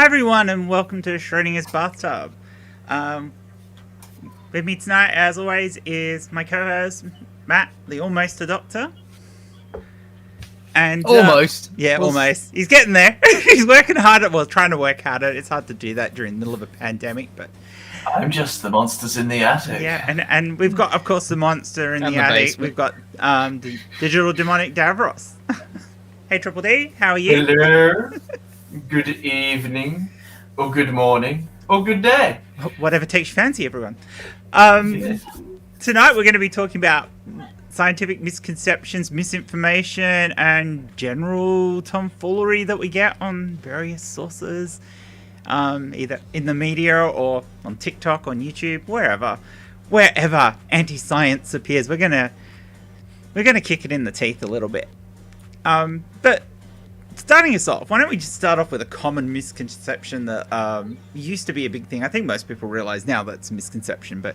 Hi everyone, and welcome to Schrodinger's Bathtub. With me tonight, as always, is my co-host Matt, the almost a doctor. And almost. Almost. He's getting there. He's working harder. Well, trying to work harder. It's hard to do that during the middle of a pandemic, but I'm just the monsters in the attic. Yeah, and we've got, of course, the monster in the attic. Basement. We've got the digital demonic Davros. Hey, Triple D, how are you? Hello. Good evening, or good morning, or good day. Whatever takes your fancy, everyone. Yes. Tonight we're going to be talking about scientific misconceptions, misinformation, and general tomfoolery that we get on various sources, either in the media or on TikTok, on YouTube, wherever anti-science appears. We're gonna kick it in the teeth a little bit. But starting us off, why don't we just start off with a common misconception that used to be a big thing. I think most people realize now that's a misconception, but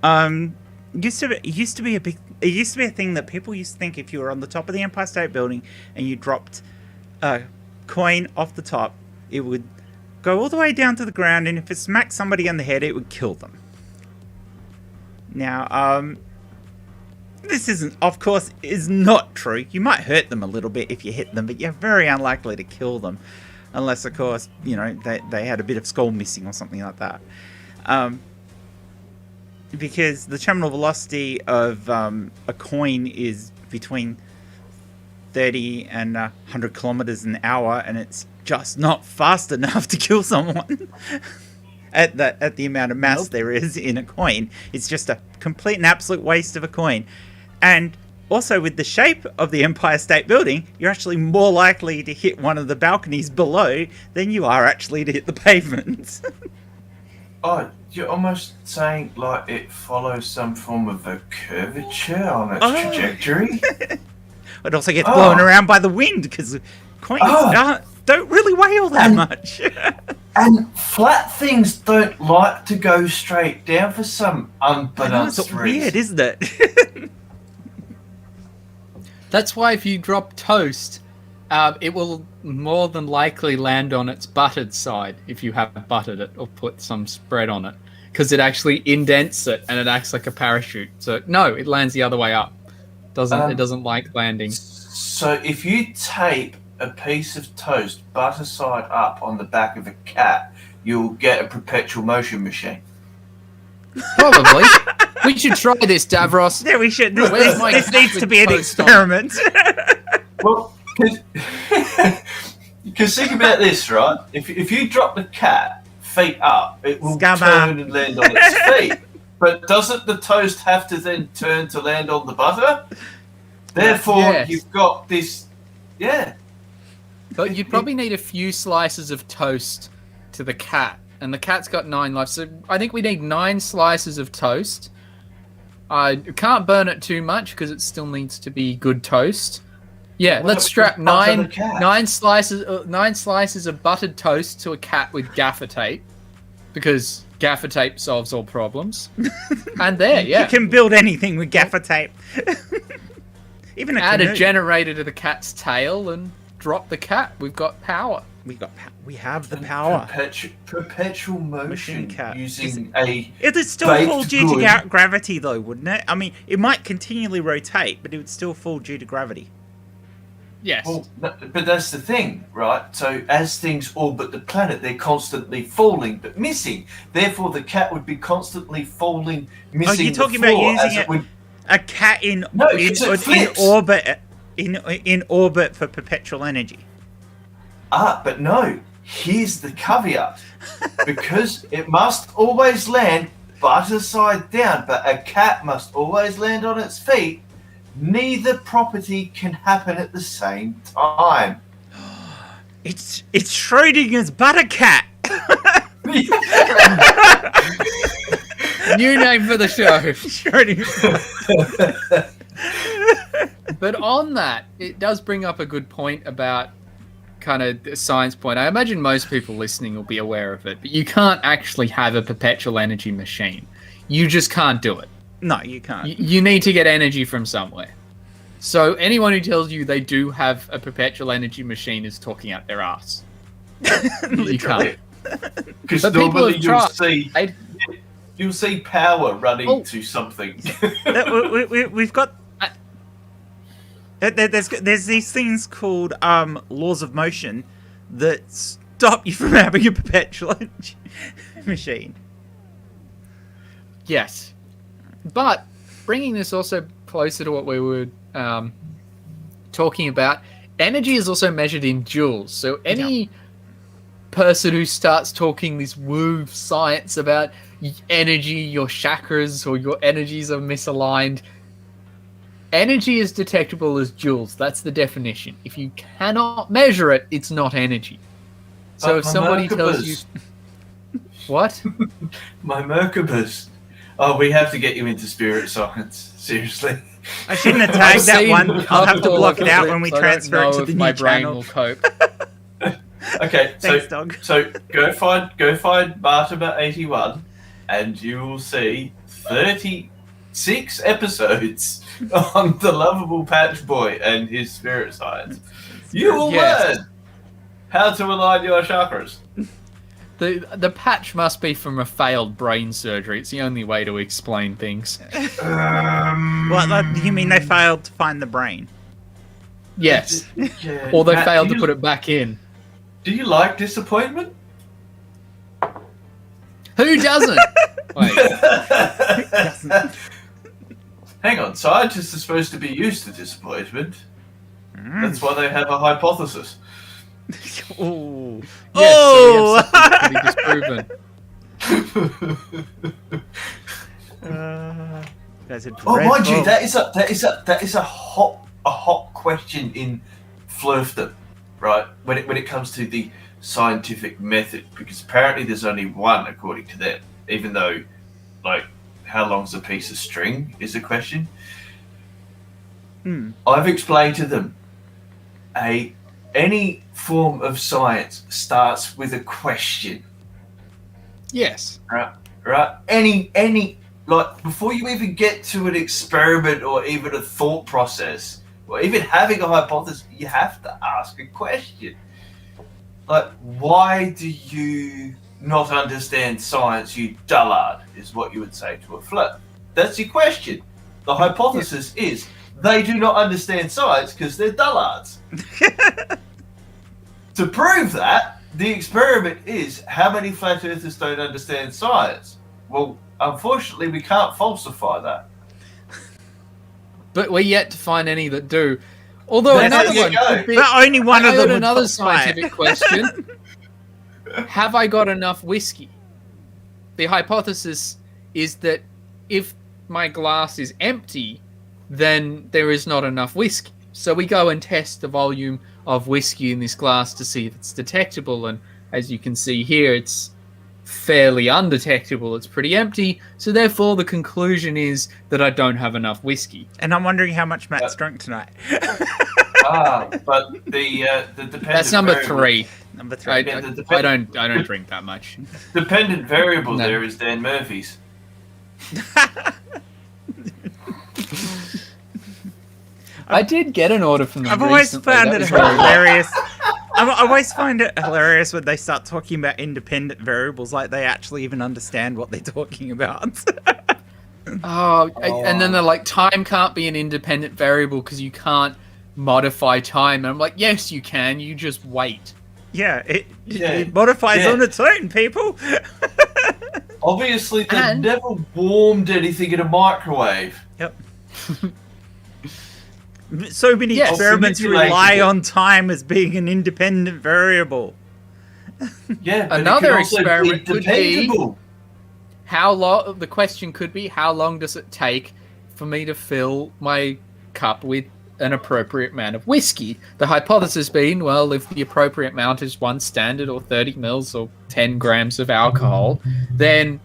it used to be a thing that people used to think if you were on the top of the Empire State Building and you dropped a coin off the top, it would go all the way down to the ground, and if it smacked somebody on the head, it would kill them. Now, this is not true. You might hurt them a little bit if you hit them, but you're very unlikely to kill them. Unless, of course, they had a bit of skull missing or something like that. Because the terminal velocity of a coin is between 30 and 100 kilometers an hour, and it's just not fast enough to kill someone. At the amount of mass there is in a coin. It's just a complete and absolute waste of a coin. And also, with the shape of the Empire State Building, you're actually more likely to hit one of the balconies below than you are actually to hit the pavement. Oh, you're almost saying like it follows some form of a curvature on its trajectory? It also gets blown around by the wind because coins don't really weigh all that much. And flat things don't like to go straight down for some unbeknownst It's reason. weird, isn't it? That's why if you drop toast, it will more than likely land on its buttered side if you have buttered it or put some spread on it. Because it actually indents it and it acts like a parachute. So, no, it lands the other way up. It doesn't like landing. So if you tape a piece of toast butter side up on the back of a cat, you'll get a perpetual motion machine. Probably. We should try this, Davros. Yeah, we should. This needs to be an experiment. Well, because think about this, right? If you drop the cat feet up, it will turn and land on its feet. But doesn't the toast have to then turn to land on the butter? Therefore, You've got this... Yeah. But you'd probably need a few slices of toast to the cat. And the cat's got 9 lives. So I think we need 9 slices of toast. I can't burn it too much because it still needs to be good toast. Yeah, let's strap 9 slices of buttered toast to a cat with gaffer tape. Because gaffer tape solves all problems. And you can build anything with gaffer tape. Even add a generator to the cat's tail and drop the cat. We've got power. We have the power. Perpetual motion cat. Using it would still fall due to gravity, though, wouldn't it? I mean, it might continually rotate, but it would still fall due to gravity. Yes. Well, but that's the thing, right? So as things orbit the planet, they're constantly falling but missing. Therefore, the cat would be constantly falling, missing. You're talking about using a cat in orbit for perpetual energy. But no. Here's the caveat. Because it must always land butter side down, but a cat must always land on its feet. Neither property can happen at the same time. It's Schrodinger's butter cat. New name for the show. Schrodinger. But on that, it does bring up a good point about kind of the science point. I imagine most people listening will be aware of it, but you can't actually have a perpetual energy machine. You just can't do it. No, you can't. You need to get energy from somewhere. So anyone who tells you they do have a perpetual energy machine is talking out their ass. You can't. Because But people normally have tried. you'll see power running to something. We've got. There's these things called laws of motion that stop you from having a perpetual machine. Yes. But bringing this also closer to what we were talking about, energy is also measured in joules. So any person who starts talking this woo science about energy, your chakras or your energies are misaligned, energy is detectable as joules. That's the definition. If you cannot measure it, it's not energy. So if somebody tells you... What? My Merkabas. Oh, we have to get you into spirit science. Seriously. I shouldn't have tagged that one. I'll have to block it out when we transfer it to the new brain channel. will cope. Okay, Thanks, dog. So go find Bartaba 81 and you will see 36 episodes on the lovable Patch Boy and his spirit science. You will learn how to align your chakras. The patch must be from a failed brain surgery. It's the only way to explain things. What, you mean they failed to find the brain? Yes. Yeah. Or they Matt, failed to put it back in. Do you like disappointment? Who doesn't? Wait. Hang on, scientists are supposed to be used to disappointment. That's why they have a hypothesis. Ooh. Yes, Oh! so we have something pretty disproven. Guys are Oh, mind you, dreadful. that is a hot question in Flirfdom, right? When it comes to the scientific method, because apparently there's only one according to them. Even though, like, how long's a piece of string is a question. I've explained to them, any form of science starts with a question. Yes. Right? Any like before you even get to an experiment or even a thought process or even having a hypothesis, you have to ask a question. Like, why do you not understand science, you dullard, is what you would say to a flirt. That's your question. The hypothesis is they do not understand science because they're dullards. To prove that, the experiment is how many flat earthers don't understand science. Well, unfortunately, we can't falsify that. But we're yet to find any that do. Although There another you one go. could be... But only one of I them got would another falsify it. scientific question. Have I got enough whiskey? The hypothesis is that if my glass is empty, then there is not enough whiskey. So we go and test the volume of whiskey in this glass to see if it's detectable, and as you can see here, it's fairly undetectable. It's pretty empty, so therefore the conclusion is that I don't have enough whiskey. And I'm wondering how much Matt's drunk tonight. But the dependent That's number variable, 3. Number 3. I don't drink that much. Dependent variable No. there is Dan Murphy's. I did get an order from them. I've always recently. found That it was very- hilarious. I always find it hilarious when they start talking about independent variables, like they actually even understand what they're talking about. And then they're like, time can't be an independent variable because you can't modify time. And I'm like, yes, you can. You just wait. Yeah, it modifies on its own, people. Obviously, they've And- never warmed anything in a microwave. Yep. So many Yes. experiments Manipulated rely it. on time as being an independent variable. Yeah, but Another it can also experiment be could be- dependable. How long? The question could be, how long does it take for me to fill my cup with an appropriate amount of whiskey? The hypothesis being, well, if the appropriate amount is 1 standard or 30 mils or 10 grams of alcohol, then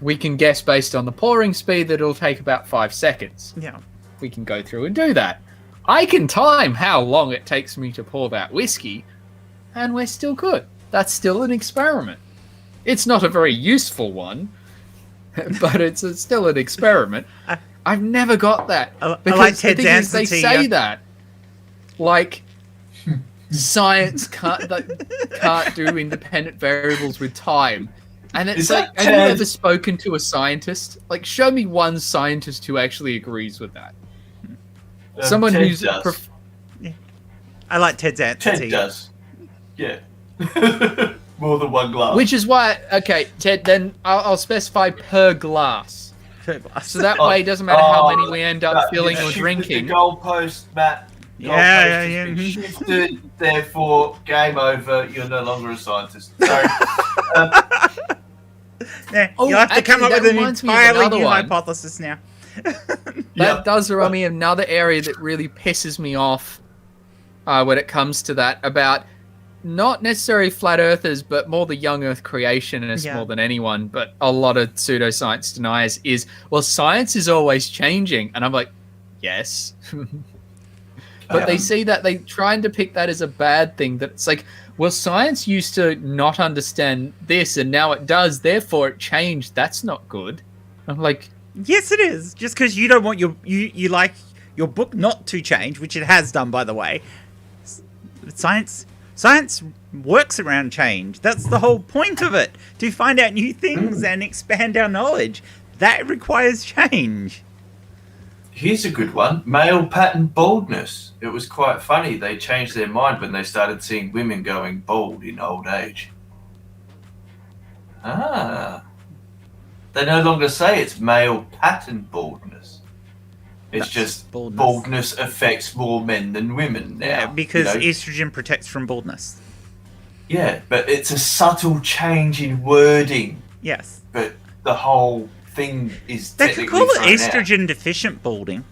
we can guess based on the pouring speed that it'll take about 5 seconds. Yeah. We can go through and do that. I can time how long it takes me to pour that whiskey, and we're still good. That's still an experiment. It's not a very useful one, but it's still an experiment. I've never got that. I Because like the Ted's thing is, answer they to say you. that. Like, science can't do independent variables with time. And it's Is like, that have you Ted? ever spoken to a scientist? Like, show me one scientist who actually agrees with that. Someone Ted who's does. I like Ted's answer. Ted does. Yeah. More than one glass. which is why, okay, Ted. Then I'll specify per glass, so that way it doesn't matter how many we end up filling or drinking. The goalpost, Matt. Yeah, Goalpost yeah, has been yeah. shifted, therefore, game over. You're no longer a scientist. Sorry. Yeah, Oh, you'll have to come actually, up that with an reminds me of entirely another new one. hypothesis now. That Yep. does remind me of another area that really pisses me off when it comes to that, about not necessarily flat earthers, but more the young earth creationists Yeah. more than anyone, but a lot of pseudoscience deniers is, well, science is always changing. And I'm like, yes. But they see that, they try and depict that as a bad thing, that it's like, well, science used to not understand this and now it does, therefore it changed. That's not good. I'm like, Yes, it is. Just because you don't want you like your book not to change, which it has done, by the way. Science works around change. That's the whole point of it, to find out new things and expand our knowledge. That requires change. Here's a good one. Male pattern baldness. It was quite funny. They changed their mind when they started seeing women going bald in old age. Ah. They no longer say it's male pattern baldness. It's That's just baldness. baldness affects more men than women now. Yeah, because you know? estrogen protects from baldness. Yeah, but it's a subtle change in wording. Yes. But the whole thing is They could technically call it thrown out. estrogen deficient balding.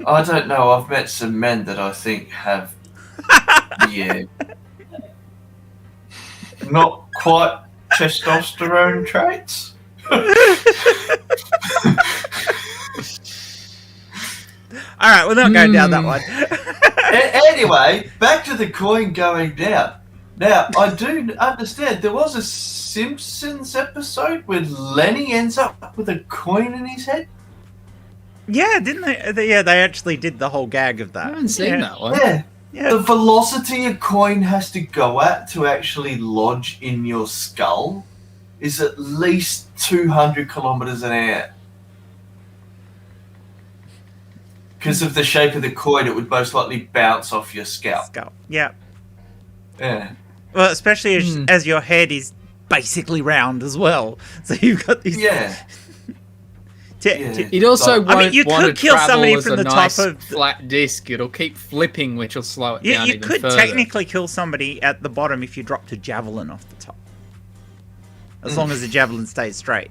I don't know. I've met some men that I think have, yeah, not quite testosterone traits. All right, we're not going down that one. Anyway, back to the coin going down. Now, I do understand there was a Simpsons episode where Lenny ends up with a coin in his head. Yeah, didn't they? Yeah, they actually did the whole gag of that. I haven't seen Yeah. that one. Yeah. Yeah. The velocity a coin has to go at to actually lodge in your skull is at least 200 kilometers an hour. Because of the shape of the coin, it would most likely bounce off your scalp. Skull. Yeah. Yeah. Well, especially as your head is basically round as well, so you've got these. Yeah. Yeah. It also Like- won't I mean, you want could to kill travel somebody as from a the top nice of- flat disc. It'll keep flipping, which will slow it You, down you even could further. technically kill somebody at the bottom if you dropped a javelin off the top, as long as the javelin stays straight.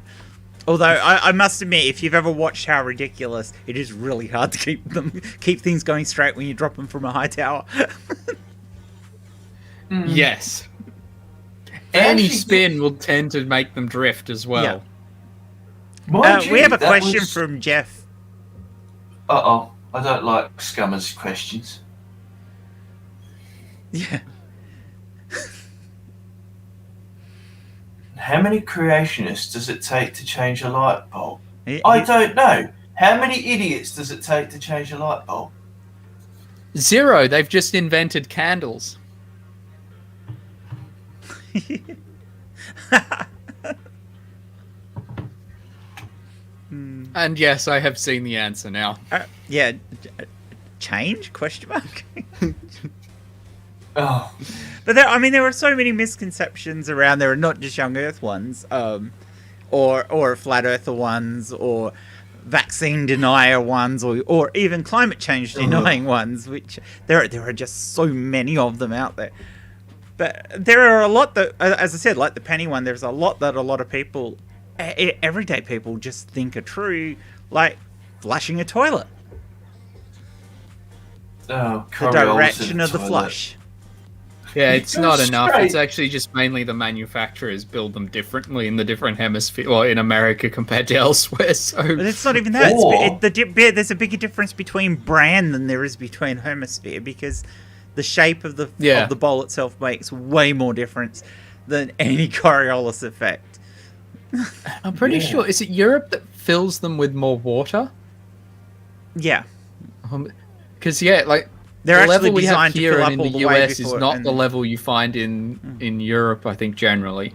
Although I must admit, if you've ever watched How Ridiculous, it is really hard to keep things going straight when you drop them from a high tower. Yes. They Any actually spin will tend to make them drift as well. Yeah. Mind We you, have a that question was- from Jeff. Uh-oh. I don't like scummers' questions. Yeah. How many creationists does it take to change a light bulb? He- I he- don't know. How many idiots does it take to change a light bulb? 0. They've just invented candles. And yes, I have seen the answer now. Yeah. Change? Question mark. Oh, But there are so many misconceptions around there, and not just young Earth ones, or flat Earther ones, or vaccine denier ones, or even climate change denying ones. Which there are just so many of them out there. But there are a lot that, as I said, like the penny one, there's a lot that a lot of people, everyday people, just think are true, like flushing a toilet, oh, the direction of the flush. Yeah, it's Go not enough. straight. It's actually just mainly the manufacturers build them differently in the different hemisphere, or in America compared to elsewhere. So But it's not even that. Or- There's a bigger difference between brand than there is between hemisphere, because the shape of the bowl itself makes way more difference than any Coriolis effect. I'm pretty sure, is it Europe that fills them with more water? Yeah. Because yeah, like They're the actually level we have designed to here fill and up in all the the way US is before, not and- the level you find in Europe, I think, generally.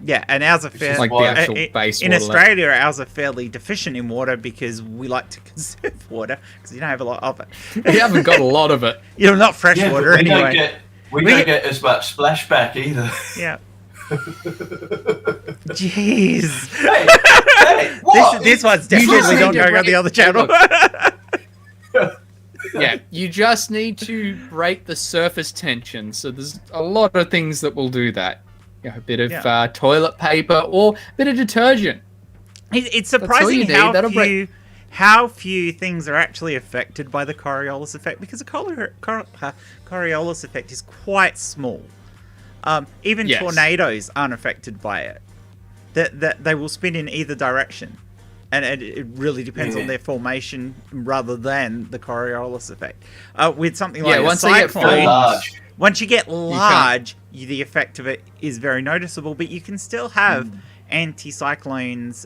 Yeah, and ours are is fairly... Like the actual base in water level. Australia, ours are fairly deficient in water because we like to conserve water because you don't have a lot of it. We haven't got a lot of it. You're not fresh Yeah, water but anyway. we don't get as much splashback either. Yeah. Jeez. Hey, what? This one's You just definitely need not to going on the break- other channel. Yeah, you just need to break the surface tension. So there's a lot of things that will do that. You know, a bit of toilet paper or a bit of detergent. It's all surprising you need. how few things are actually affected by the Coriolis effect because the Coriolis effect is quite small. Even Yes. tornadoes aren't affected by it. That they will spin in either direction, and it really depends on their formation rather than the Coriolis effect. With something like once a they get cyclone, large. once you get large, the effect of it is very noticeable. But you can still have anticyclones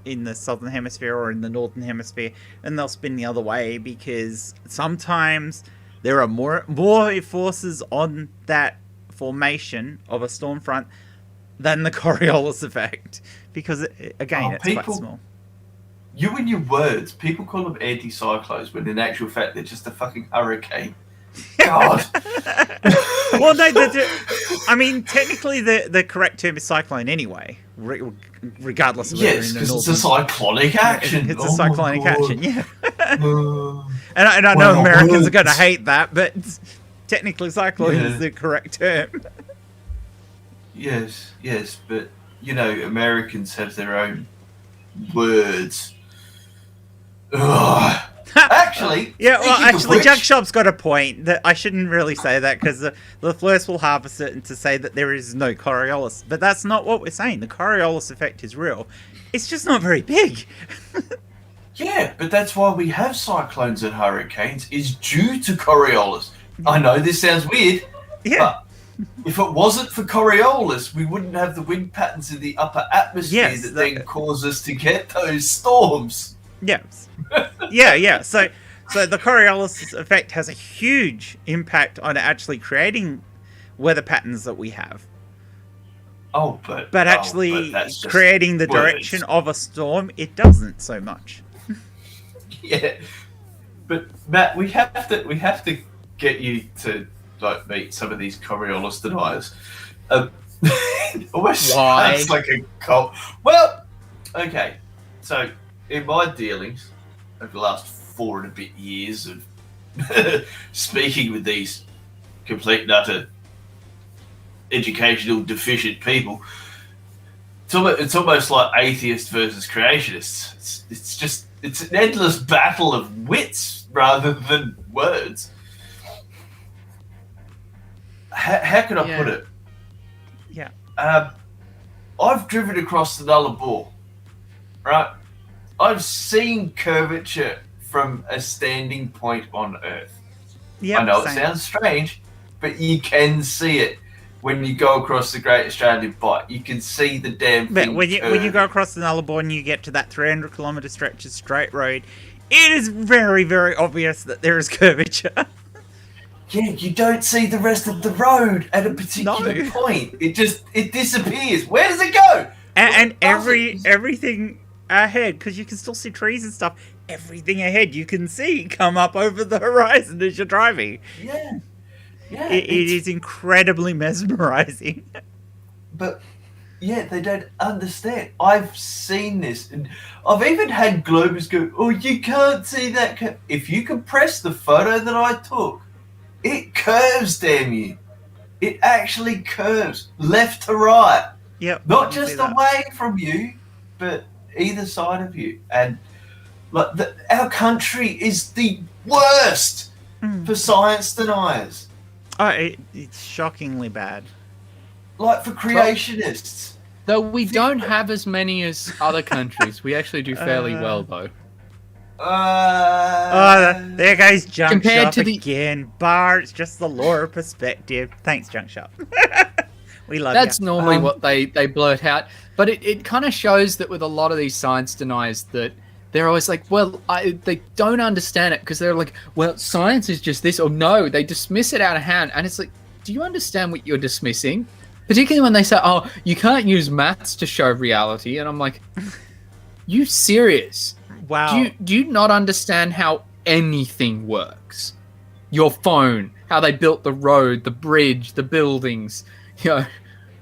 in the southern hemisphere or in the northern hemisphere, and they'll spin the other way because sometimes there are more forces on that formation of a storm front than the Coriolis effect because it's quite small. You and your words, people call them anticyclones when in actual fact they're just a fucking hurricane. God. Well, no, I mean, technically the correct term is cyclone anyway, regardless of Yes, because it's a cyclonic action. It's a cyclonic action, yeah. Uh, And I know Well, Americans are going to words. hate that, but technically cyclone Yeah. is the correct term. yes, but you know, Americans have their own words. Ugh. Actually, Yeah, well, speaking of actually, which- Junk Shop's got a point that I shouldn't really say that because the Fleurs will harvest it and to say that there is no Coriolis. But that's not what we're saying. The Coriolis effect is real. It's just not very big. Yeah, but that's why we have cyclones and hurricanes, is due to Coriolis. I know this sounds weird, Yeah. but if it wasn't for Coriolis, we wouldn't have the wind patterns in the upper atmosphere Yes, that then cause us to get those storms. Yes. Yeah. So the Coriolis effect has a huge impact on actually creating weather patterns that we have. But actually that's just creating the words. direction of a storm, it doesn't so much. Yeah, but Matt, we have to get you to like meet some of these Coriolis deniers. Almost Why? sounds like a cult. Well, okay, so in my dealings over the last 4 and a bit years of speaking with these complete and utter educational deficient people, it's almost like atheists versus creationists. It's an endless battle of wits rather than words. How can I put it? Yeah. I've driven across the Nullarbor, right? I've seen curvature from a standing point on Earth. Yeah. I know it sounds strange, but you can see it when you go across the Great Australian Bight. You can see the damn But thing. when you go across the Nullarbor and you get to that 300-kilometre stretch of straight road, it is very, very obvious that there is curvature. Yeah, you don't see the rest of the road at a particular No. point. It disappears. Where does it go? And Where does it? everything ahead, because you can still see trees and stuff, everything ahead you can see come up over the horizon as you're driving. Yeah. It is incredibly mesmerizing. But yeah, they don't understand. I've seen this, and I've even had Globers go, "Oh, you can't see that." If you compress the photo that I took, it curves. Damn you! It actually curves left to right, Yep. I not can see just that. away from you, but either side of you. And like our country is the worst for science deniers. Oh, it's shockingly bad. Like for creationists. Though we don't have as many as other countries. We actually do fairly well, though. Oh, there goes Junk Compared Shop to the- again. Bar, it's just the lower perspective. Thanks, Junk Shop. We love That's you. normally what they blurt out. But it kind of shows that with a lot of these science deniers that they're always like, well, they don't understand it because they're like, well, science is just this, or no, they dismiss it out of hand. And it's like, do you understand what you're dismissing? Particularly when they say, oh, you can't use maths to show reality. And I'm like, you serious? Wow. Do you not understand how anything works? Your phone, how they built the road, the bridge, the buildings, the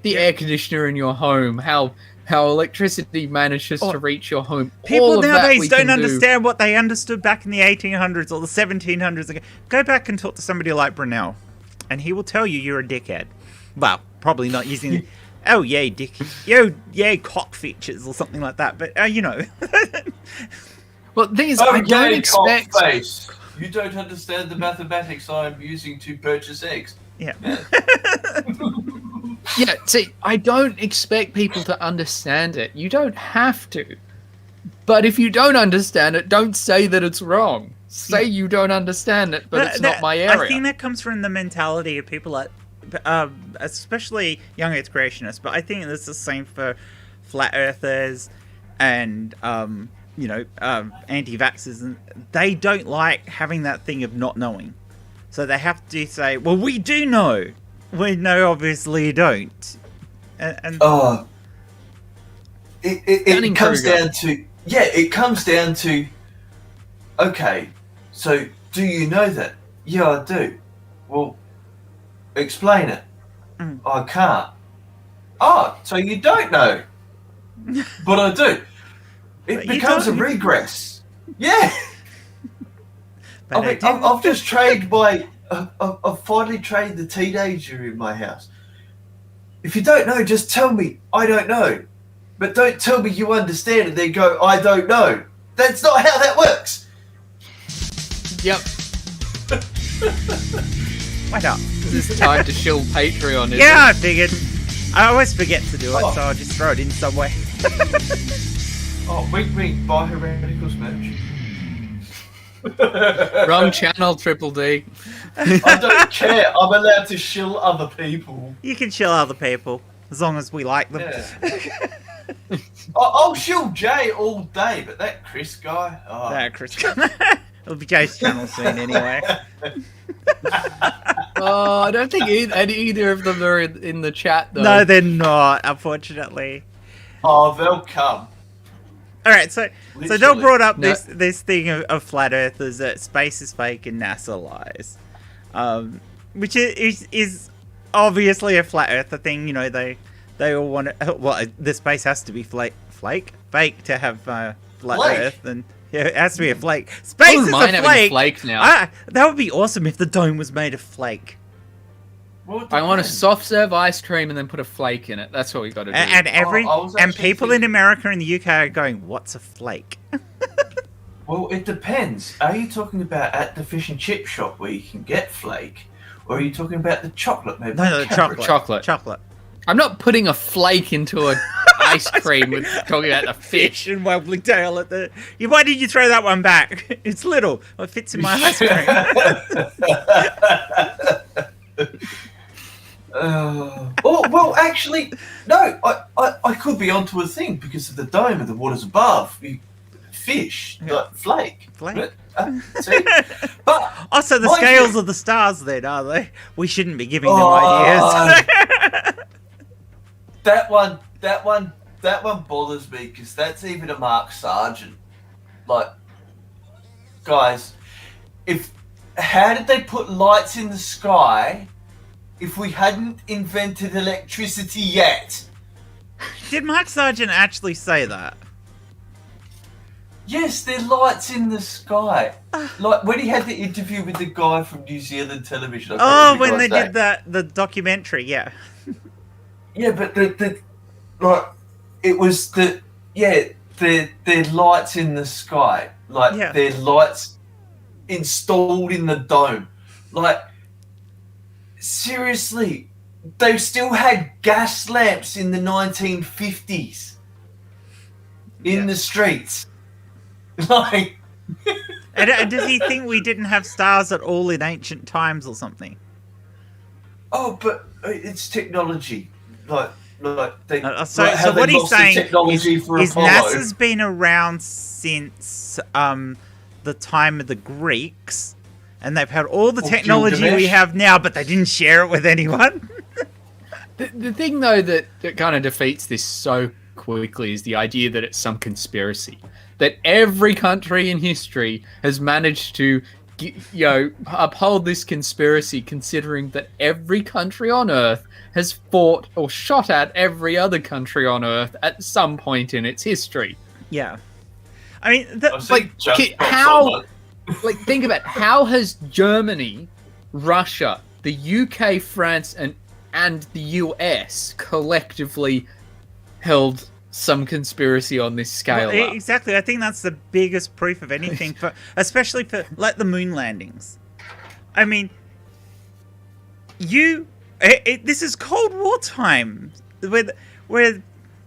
air conditioner in your home, how electricity manages to reach your home. People nowadays don't understand what they understood back in the 1800s or the 1700s. Go back and talk to somebody like Brunel, and he will tell you you're a dickhead. Well, probably not using, oh, yay, dick, yay, cock features or something like that, but, Well, the thing is, I don't expect... Face. You don't understand the mathematics I'm using to purchase eggs. Yeah. Yeah, see, I don't expect people to understand it. You don't have to. But if you don't understand it, don't say that it's wrong. Say you don't understand it, but it's not my area. I think that comes from the mentality of people like, especially young Earth creationists, but I think this is the same for flat earthers and, anti-vaxxers. And they don't like having that thing of not knowing. So they have to say, well, we do know. We know, obviously, you don't. And it comes down to... Yeah, it comes down to... Okay, so do you know that? Yeah, I do. Well, explain it. I can't. Oh, so you don't know. But I do. It becomes a regress. Yeah. I've just trained I've finally trained the teenager in my house. If you don't know, just tell me, I don't know. But don't tell me you understand and then go, I don't know. That's not how that works. Yep. Why not? This is time to shill Patreon, isn't I figured. I always forget to do it, so I'll just throw it in some way. Wink, wink, buy Hereticals merch. Wrong channel, Triple D. I don't care. I'm allowed to shill other people. You can chill other people, as long as we like them. Yeah. I'll shill Jay all day, but that Chris guy... Oh. That Chris guy. It'll be Jay's channel soon anyway. Oh, I don't think either of them are in the chat, though. No, they're not, unfortunately. Oh, they'll come. Alright, so Del brought up this thing of flat earthers, that space is fake and NASA lies. Which is obviously a flat earther thing. They all want to... Well, the space has to be fake to have flat earth, and it has to be a flake. Space is a flake now. That would be awesome if the dome was made of flake. I want a soft serve ice cream and then put a flake in it. That's what we got to do. And people in America and the UK are going, "What's a flake?" Well, it depends. Are you talking about at the fish and chip shop where you can get flake, or are you talking about the chocolate? Maybe no, the chocolate. I'm not putting a flake into an ice cream with talking about the fish and wobbling tail at the... Why did you throw that one back? It's little. It fits in my ice cream. Well, actually, no. I could be onto a thing because of the dome and the waters above. Fish, like flake. See? But also the scales of the stars. Then are they? We shouldn't be giving them ideas. That one bothers me because that's even a Mark Sargent. Like, guys, how did they put lights in the sky if we hadn't invented electricity yet? Did Mark Sargent actually say that? Yes, there are lights in the sky. Like when he had the interview with the guy from New Zealand television. When they did the documentary, yeah. Yeah, but it was the lights in the sky. Like they're lights installed in the dome. Like seriously, they still had gas lamps in the 1950s in the streets. Like, and does he think we didn't have stars at all in ancient times or something? Oh, but it's technology. Like, So how they what he's lost the saying technology for is Apollo. NASA's been around since the time of the Greeks, and they've had all the technology we Gilgamesh. have now, but they didn't share it with anyone. The thing, though, that kind of defeats this so quickly is the idea that it's some conspiracy. That every country in history has managed to, uphold this conspiracy, considering that every country on Earth has fought or shot at every other country on Earth at some point in its history. Yeah. I mean, think about how has Germany, Russia, the UK, France, and the US collectively held some conspiracy on this scale up. Exactly. I think that's the biggest proof of anything, especially for like the moon landings. I mean, this is Cold War time, where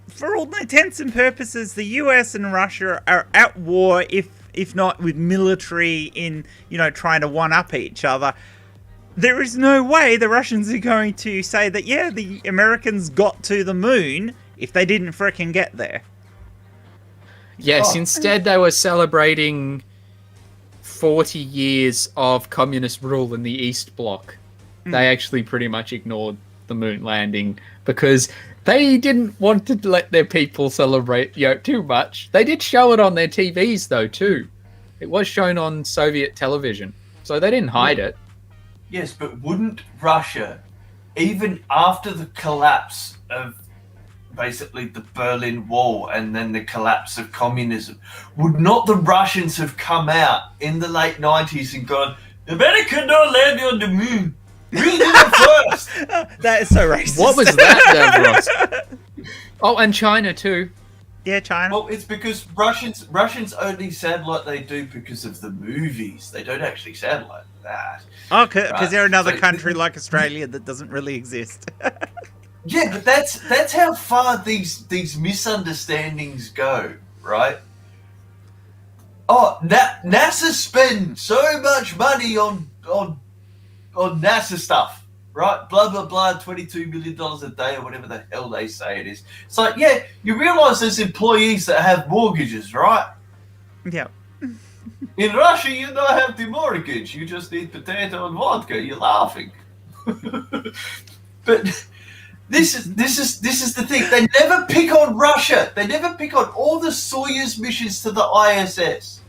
for all intents and purposes, the US and Russia are at war, if not with military in, trying to one up each other. There is no way the Russians are going to say that, yeah, the Americans got to the moon if they didn't frickin' get there. Yes, instead they were celebrating 40 years of communist rule in the East Bloc. They actually pretty much ignored the moon landing because they didn't want to let their people celebrate too much. They did show it on their TVs, though, too. It was shown on Soviet television, so they didn't hide it. Yes, but wouldn't Russia, even after the collapse of basically the Berlin Wall and then the collapse of communism, would not the Russians have come out in the late 90s and gone, America don't land on the moon. We did it first. That is so racist. What was that, Davros? Oh, and China too. Yeah, China. Well, it's because Russians only sound like they do because of the movies. They don't actually sound like that. Oh, because Right. they're another So- country like Australia that doesn't really exist. Yeah, but that's how far these misunderstandings go, right? Oh, NASA spend so much money on NASA stuff, right? Blah blah blah, $22 million a day or whatever the hell they say it is. It's like, yeah, you realise there's employees that have mortgages, right? Yeah. In Russia, you don't have the mortgage. You just need potato and vodka. You're laughing. But this is the thing. They never pick on Russia. They never pick on all the Soyuz missions to the ISS.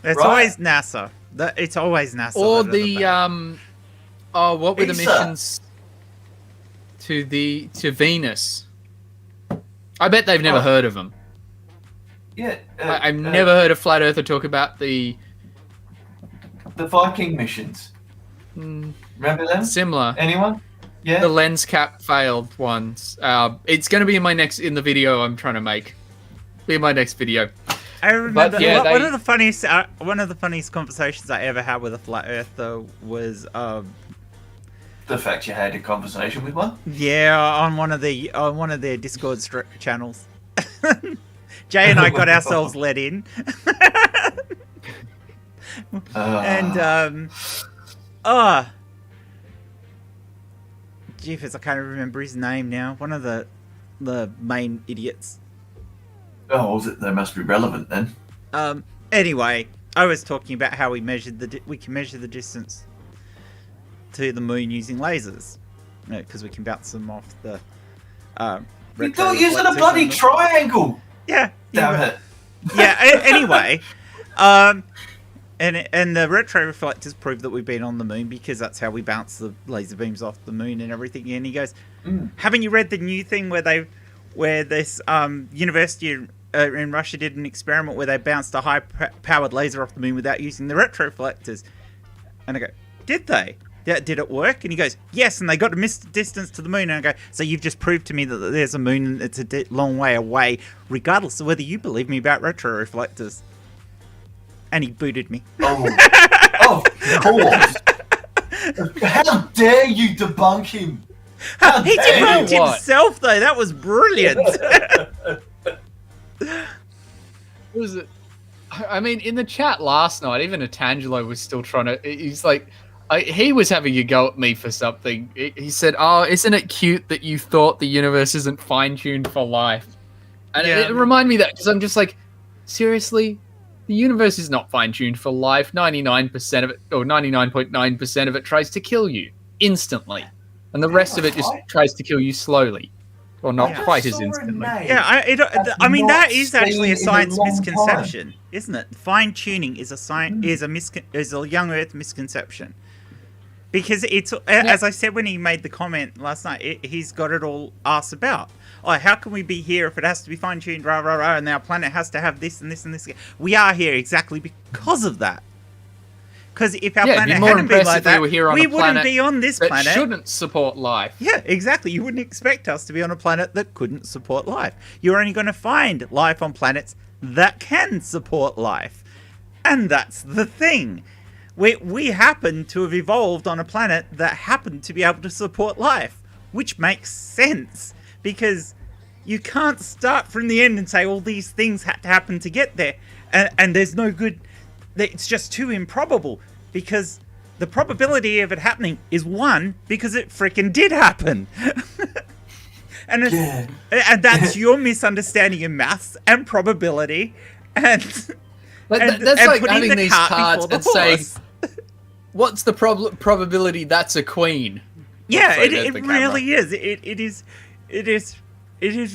It's Right. always NASA. It's always NASA. Or that are the bad. what were the ESA. missions to Venus? I bet they've never heard of them. Yeah, I've never heard a flat earther talk about the the Viking missions. Remember them? similar. Anyone? Yeah. The lens cap failed ones. It's going to be in the video I'm trying to make. Be in my next video. I remember yeah, one of the funniest conversations I ever had with a flat earther was The fact you had a conversation with one. on one of their Discord channels. Jay and I got ourselves let in. And Jeepers, I can't remember his name now. One of the main idiots. Oh, they must be relevant then. Anyway, I was talking about how we can measure the distance to the moon using lasers, because we can bounce them off the. You thought using a bloody triangle. Yeah. Damn it. Yeah. Anyway, and the retro reflectors prove that we've been on the moon because that's how we bounce the laser beams off the moon and everything. And he goes, "Haven't you read the new thing where this university in Russia did an experiment where they bounced a high-powered laser off the moon without using the retroflectors?" And I go, "Did they? Yeah, did it work?" And he goes, "Yes, and they got a distance to the moon." And I go, "So you've just proved to me that there's a moon and it's a long way away, regardless of whether you believe me about retroreflectors." And he booted me. Oh, of course. How dare you debunk him? He debunked What? himself, though. That was brilliant. Was it? I mean, in the chat last night, even Atangelo was still trying to. He's like, He was having a go at me for something. He said, "Oh, isn't it cute that you thought the universe isn't fine-tuned for life?" And it reminded me that because I'm just like, seriously, the universe is not fine-tuned for life. 99% of it, or 99.9% of it, tries to kill you instantly, and the rest of it just tries to kill you slowly, or not quite as instantly. Yeah, I mean that is actually a science misconception, isn't it? Fine-tuning is a young Earth misconception. Because it's, as I said when he made the comment last night, he's got it all asked about. Oh, how can we be here if it has to be fine-tuned, rah, rah, rah, and our planet has to have this and this and this? We are here exactly because of that. Because if our planet hadn't been like that, we wouldn't be on this planet. That shouldn't support life. Yeah, exactly. You wouldn't expect us to be on a planet that couldn't support life. You're only going to find life on planets that can support life. And that's the thing. We happen to have evolved on a planet that happened to be able to support life, which makes sense because you can't start from the end and say all these things had to happen to get there, and there's no good. It's just too improbable because the probability of it happening is 1 because it freaking did happen. and that's your misunderstanding of maths and probability and. That's like having these cards and saying, "What's the probability that's a queen?" Yeah, it really is. It is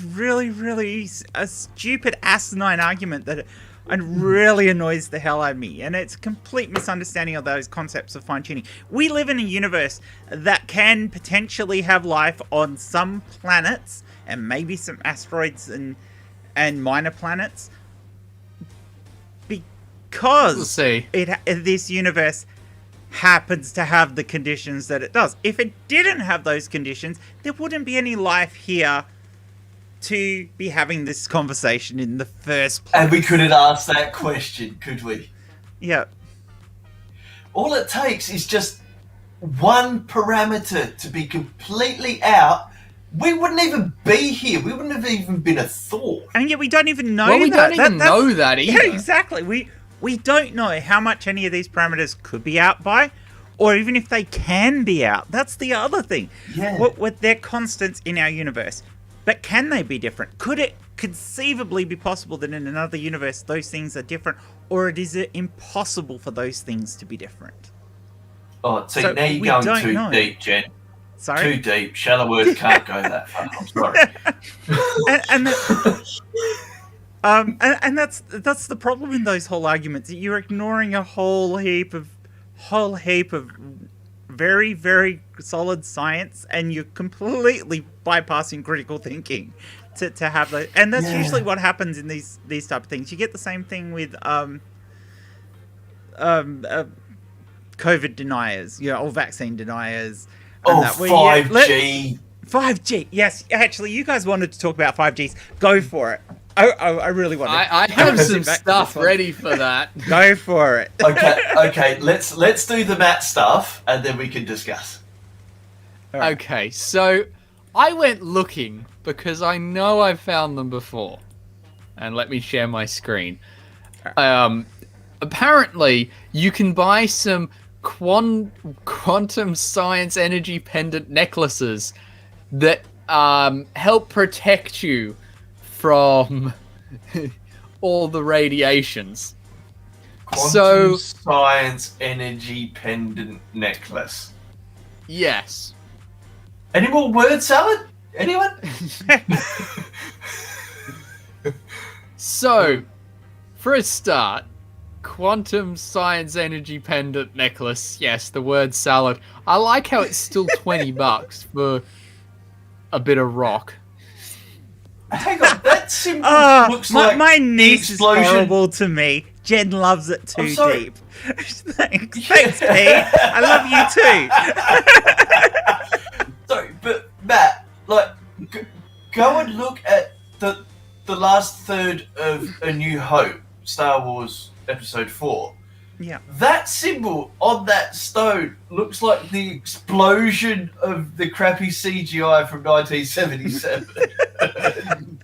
really, really a stupid asinine argument that really annoys the hell out of me, and it's a complete misunderstanding of those concepts of fine tuning. We live in a universe that can potentially have life on some planets and maybe some asteroids and minor planets. Because this universe happens to have the conditions that it does. If it didn't have those conditions, there wouldn't be any life here to be having this conversation in the first place. And we couldn't ask that question, could we? Yeah. All it takes is just one parameter to be completely out. We wouldn't even be here. We wouldn't have even been a thought. And yet we don't even know that. We don't even know that either. Yeah, exactly. We don't know how much any of these parameters could be out by, or even if they can be out. That's the other thing. Yeah. What they're constants in our universe. But can they be different? Could it conceivably be possible that in another universe those things are different, or is it impossible for those things to be different? Oh, see, so now you're going too deep, Jen. Sorry? Too deep. Shallow words can't go that far. I'm sorry. And that's the problem in those whole arguments. You're ignoring a whole heap of very, very solid science, and you're completely bypassing critical thinking to have those. And that's usually what happens in these type of things. You get the same thing with COVID deniers, or vaccine deniers. And 5G. 5G. Yes, actually, you guys wanted to talk about 5Gs. Go for it. I really want to. I have some stuff ready for that. Go for it. Okay. Let's do the Matt stuff, and then we can discuss. Right. Okay, so I went looking because I know I've found them before, and let me share my screen. Apparently, you can buy some quantum science energy pendant necklaces that help protect you from all the radiations. Quantum science energy pendant necklace. Yes. Any more word salad? Anyone? So, for a start, quantum science energy pendant necklace. Yes, the word salad. I like how it's still $20 for a bit of rock. Hang on, that symbol looks like my niece is horrible to me. Jen loves it too deep. Thanks, Pete. I love you too. Sorry, but Matt, go and look at the last third of A New Hope, Star Wars Episode 4. Yeah. That symbol on that stone looks like the explosion of the crappy CGI from 1977.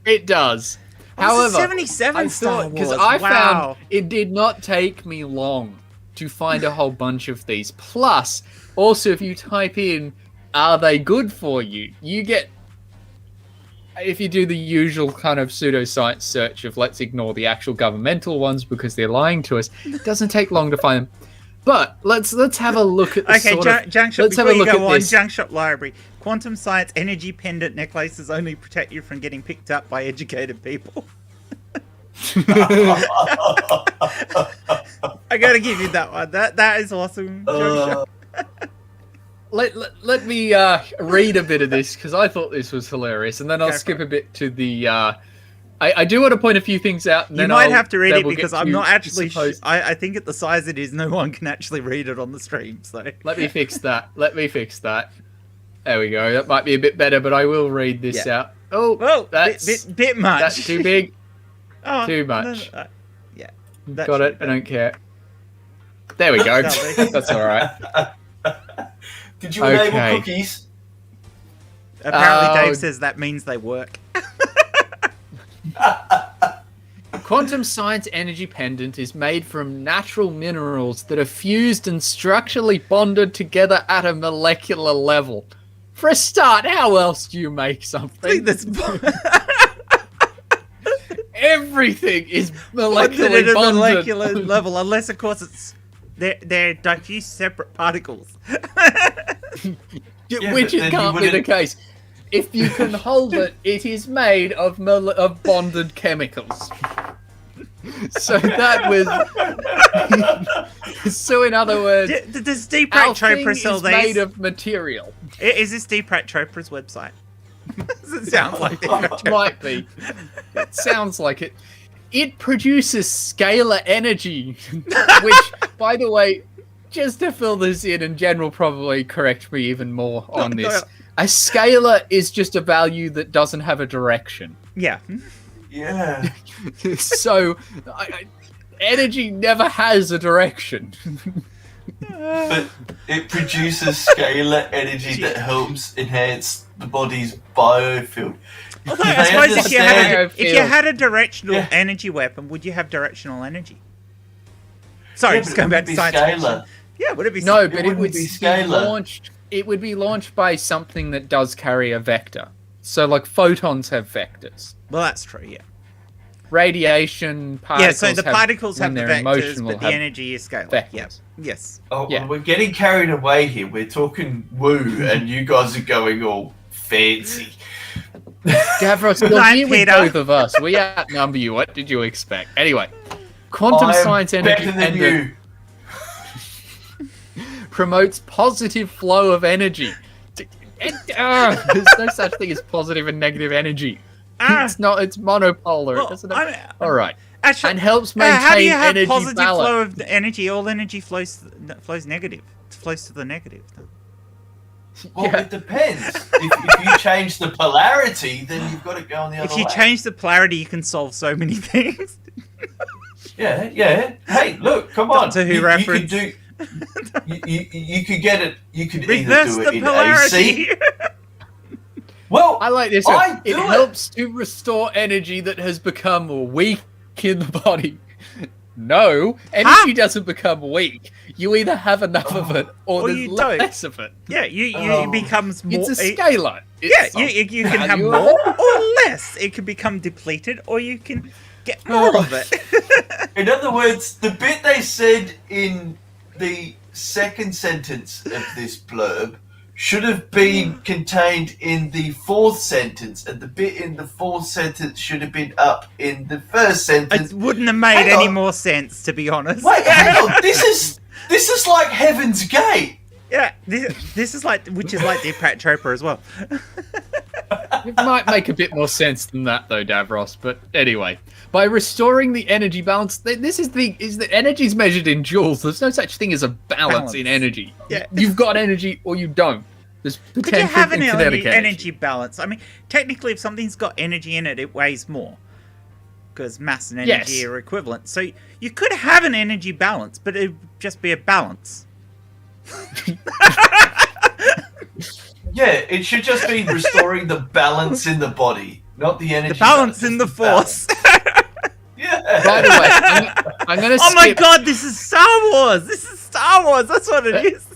It does. However, 77 Star Wars. Because I found it did not take me long to find a whole bunch of these. Plus, also, if you type in, are they good for you? You get, if you do the usual kind of pseudoscience search of let's ignore the actual governmental ones because they're lying to us, it doesn't take long to find them. But let's have a look at the Junk Shop, let's have before a look you go at on, this. Junk Shop Library. Quantum science energy pendant necklaces only protect you from getting picked up by educated people. I gotta give you that one. That is awesome. Junk Shop. Let me read a bit of this because I thought this was hilarious, and then I'll skip a bit to the. I do want to point a few things out. And you then might have to read it we'll because get I'm to not actually. suppose- I think at the size it is, no one can actually read it on the stream. So Let me fix that. There we go. That might be a bit better, but I will read this out. Oh, well, that's bit much. That's too big. Oh, Too much. Yeah. Got it. I don't care. There we go. That's all right. Did you enable cookies? Apparently, Dave says that means they work. Quantum science energy pendant is made from natural minerals that are fused and structurally bonded together at a molecular level. For a start, how else do you make something? Everything is molecularly at a bonded. molecular level, unless of course they're diffuse separate particles. Which it can't be the case. If you can hold it, it is made of bonded chemicals. So that was. So in other words, does Deepak our Chopra thing sell is these? made of material. Is this Deepak Chopra's website? It sounds like Deepak Chopra. Might be. It sounds like it. It produces scalar energy, which, by the way, just to fill this in, and Jen will probably correct me even more on this. A scalar is just a value that doesn't have a direction. Yeah. Yeah. So, energy never has a direction. But it produces scalar energy that helps enhance the body's biofield. Although, I suppose if you had a directional energy weapon, would you have directional energy? Sorry, just going back to science fiction. Yeah, would it be? No, but it would be be launched. It would be launched by something that does carry a vector. So, like photons have vectors. Well, that's true. Yeah. Radiation particles. Yeah, so the particles have the vectors, but the have energy is scalar. vectors. Yeah. Yes. Oh, Yeah. well, we're getting carried away here. We're talking woo, and you guys are going all fancy. Davros, you're here with both of us. We outnumber you. What did you expect? Anyway, quantum science energy pendant promotes positive flow of energy. There's no such thing as positive and negative energy. It's not. It's monopolar. Well, it doesn't all right. Actually, and helps maintain how do you have energy positive balance. flow of energy? All energy flows negative. It flows to the negative. Well, it depends. If you change the polarity, then you've got to go on the other way. If you change the polarity, you can solve so many things. Yeah. Hey, look, come on. Doctor Who you reference. could you could get it. You could Reverse either do the it in polarity. AC. Well, I like this. It helps to restore energy that has become weak in the body. No, energy doesn't become weak. You either have enough of it or there's less of it. Yeah, it becomes more. It's a scalar. You can have more or less. It can become depleted, or you can get more of it. In other words, the bit they said in the second sentence of this blurb should have been contained in the fourth sentence, and the bit in the fourth sentence should have been up in the first sentence. It wouldn't have made any more sense, to be honest. Wait, hang on. This is like Heaven's Gate. Yeah, this is like, which is like Deepak Chopra as well. It might make a bit more sense than that, though, Davros. But anyway, by restoring the energy balance, this is the energy is measured in joules. There's no such thing as a balance in energy. Yeah. You've got energy or you don't. There's potential Could you have an kinetic energy balance? I mean, technically, if something's got energy in it, it weighs more. Because mass and energy are equivalent. So you could have an energy balance, but it would just be a balance. Yeah, it should just be restoring the balance in the body, not the energy. The balance in the force. Yeah. By the way, I'm going to skip... Oh my god, this is Star Wars! This is Star Wars. That's what it is.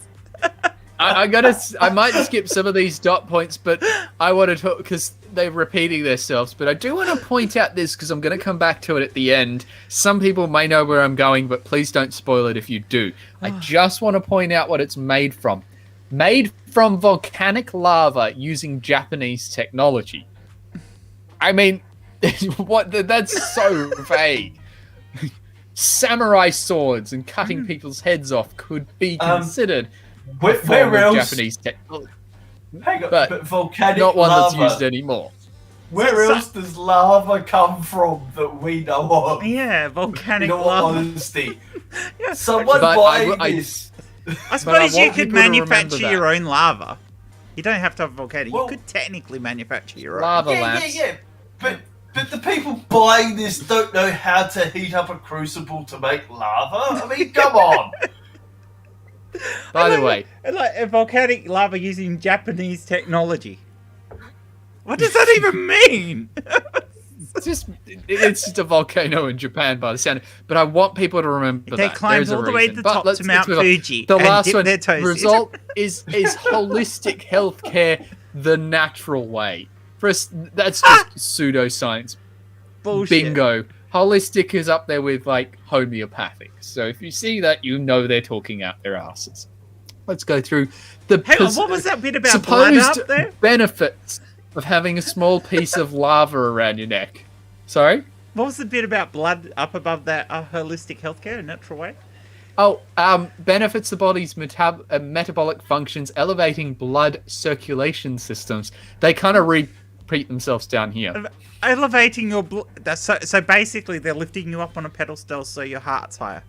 I might skip some of these dot points, but I want to talk because they're repeating themselves. But I do want to point out this because I'm going to come back to it at the end. Some people may know where I'm going, but please don't spoil it if you do. I just want to point out what it's made from. Made from volcanic lava using Japanese technology. I mean, what? That's so vague. Samurai swords and cutting people's heads off could be considered where else? Japanese technology. Hang on, But but volcanic not one lava. that's used anymore. Where else does lava come from that we know of? Yeah, volcanic In all lava. honesty. Someone But buying I- this. I suppose you want could people to remember manufacture that. your own lava. You don't have to have volcano. Well- You could technically manufacture your own. Lava Yeah, lamps. yeah. But the people buying this don't know how to heat up a crucible to make lava. I mean, come on. By the way, Like a volcanic lava using Japanese technology. What does that even mean? it's just a volcano in Japan by the sound. But I want people to remember They that. climbed There's a all the way to reason. the But top let's to get Mount it. Fuji The and last dip one their toes in. result is holistic healthcare the natural way. First, that's just pseudoscience. Bullshit. Bingo. Holistic is up there with like homeopathic. So if you see that, you know they're talking out their asses. Let's go through the Hang on, what was that bit about blood supposed up there? benefits of having a small piece of lava around your neck. Sorry? What was the bit about blood up above that holistic healthcare, natural way? Oh, benefits the body's metabolic functions, elevating blood circulation systems. They kind of repeat themselves down here. Elevating your blood. So basically, they're lifting you up on a pedestal so your heart's higher.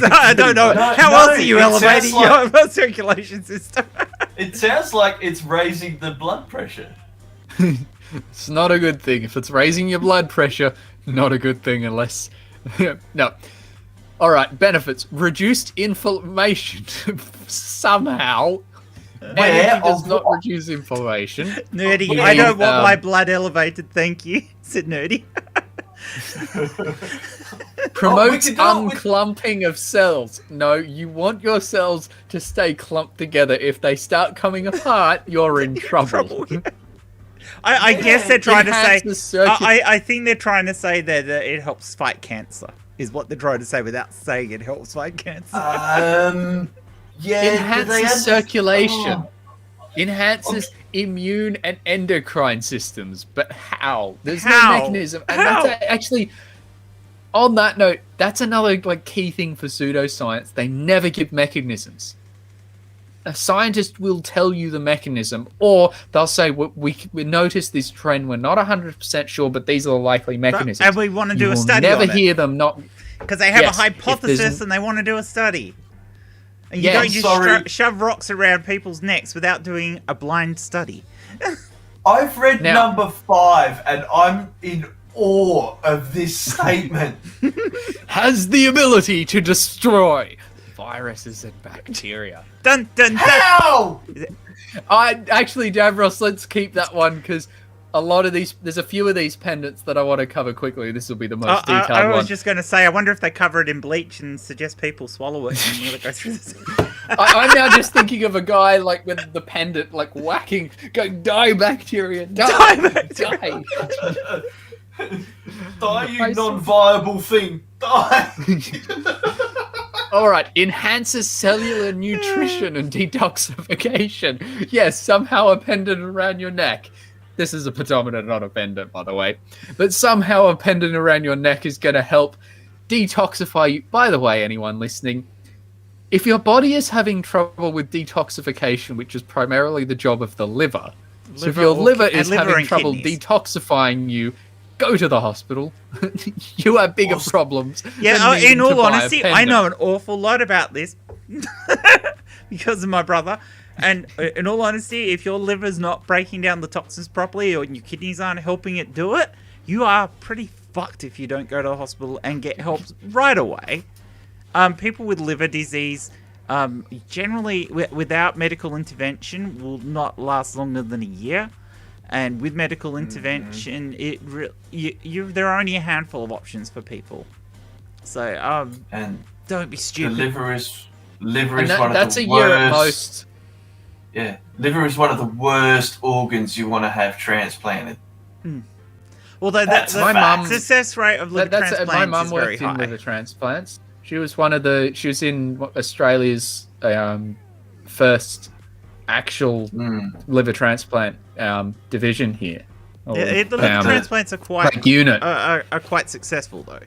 I don't know. How else are you it elevating sounds like- your circulation system? It sounds like it's raising the blood pressure. It's not a good thing. If it's raising your blood pressure, not a good thing unless... No. Alright, benefits. Reduced inflammation. Somehow. Energy does not reduce inflammation. Nerdy, Yeah, I don't want um, my blood elevated, thank you, said Nerdy. Promotes we can do it with- unclumping of cells. No, you want your cells to stay clumped together. If they start coming apart, you're in trouble. Yeah. I guess they're trying to say... Enhances circu- I think they're trying to say that it helps fight cancer, is what they're trying to say without saying it helps fight cancer. Yeah. do they Enhances add- circulation. Oh. Enhances immune and endocrine systems. But how? There's How? no mechanism. And How? that's actually... On that note, that's another key thing for pseudoscience. They never give mechanisms. A scientist will tell you the mechanism, or they'll say, we noticed this trend. We're not 100% sure, but these are the likely mechanisms. And we want to do You a will study never on it. hear them not... Because they have Yes, a if hypothesis there's and they want to do a study. And you Yeah, don't just sorry. shove rocks around people's necks without doing a blind study. I've read Now- number 5 and I'm in awe of this statement. Has the ability to destroy viruses and bacteria. Dun dun dun! How? Actually, Davros, let's keep that one because a lot of these, there's a few of these pendants that I want to cover quickly. This will be the most detailed I was one. just going to say, I wonder if they cover it in bleach and suggest people swallow it and really go through this. I'm now just thinking of a guy like with the pendant, like whacking, going, die bacteria, die, die. Die, you non-viable thing. Die. All right, enhances cellular nutrition and detoxification. Yes, somehow a pendant around your neck. This is a pedometer, not a pendant, by the way. But somehow a pendant around your neck is going to help detoxify you. By the way, anyone listening, if your body is having trouble with detoxification, which is primarily the job of the liver, so if your liver is having trouble detoxifying you, go to the hospital. You have bigger problems. Yeah, than needing in to all buy a honesty, I pendant. know an awful lot about this because of my brother. And in all honesty, if your liver's not breaking down the toxins properly or your kidneys aren't helping it do it, you are pretty fucked if you don't go to the hospital and get help right away. People with liver disease, generally without medical intervention, will not last longer than a year. And with medical intervention, there are only a handful of options for people. So, And Don't be The stupid. liver is one of that's the a worst. year at most. Yeah, liver is one of the worst organs you want to have transplanted. Although That's my mum- success rate of liver transplants my mum is very worked in high. liver transplants. She was in Australia's first actual liver transplant division here. The liver transplants are quite unit. are quite successful though.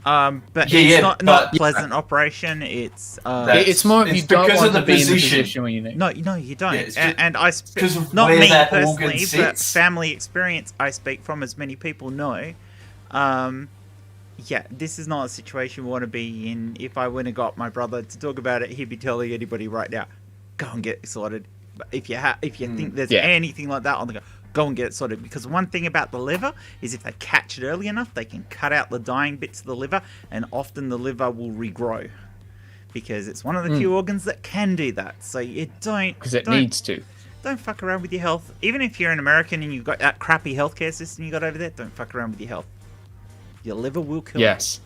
But Yeah, it's yeah, not but- a pleasant operation. It's It's more if you don't because want of the to be in the position. position where you need. no, you don't. Yeah, it's just- and I because of not where me that organ personally, but sits. family experience I speak from, as many people know. Yeah, this is not a situation we want to be in. If I went and got my brother to talk about it, he'd be telling anybody right now, go and get it sorted. But if you think there's anything like that on the go and get it sorted. Because one thing about the liver is if they catch it early enough, they can cut out the dying bits of the liver, and often the liver will regrow. Because it's one of the few organs that can do that. So you don't... Because it needs to. Don't fuck around with your health. Even if you're an American and you've got that crappy healthcare system you got over there, don't fuck around with your health. Your liver will kill you. Yes.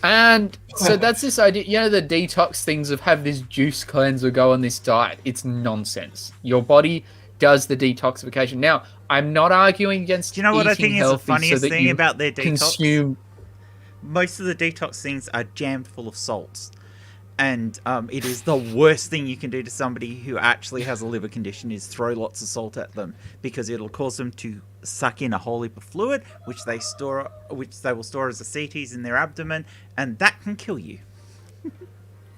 And so that's this idea, you know, the detox things of have this juice cleanse or go on this diet. It's nonsense. Your body does the detoxification. Now, I'm not arguing against Do you know what I eating think is the healthy funniest so that thing you about their detox? consume. Most of the detox things are jammed full of salts. And it is the worst thing you can do to somebody who actually has a liver condition is throw lots of salt at them, because it'll cause them to suck in a whole heap of fluid, which they will store as ascites in their abdomen, and that can kill you.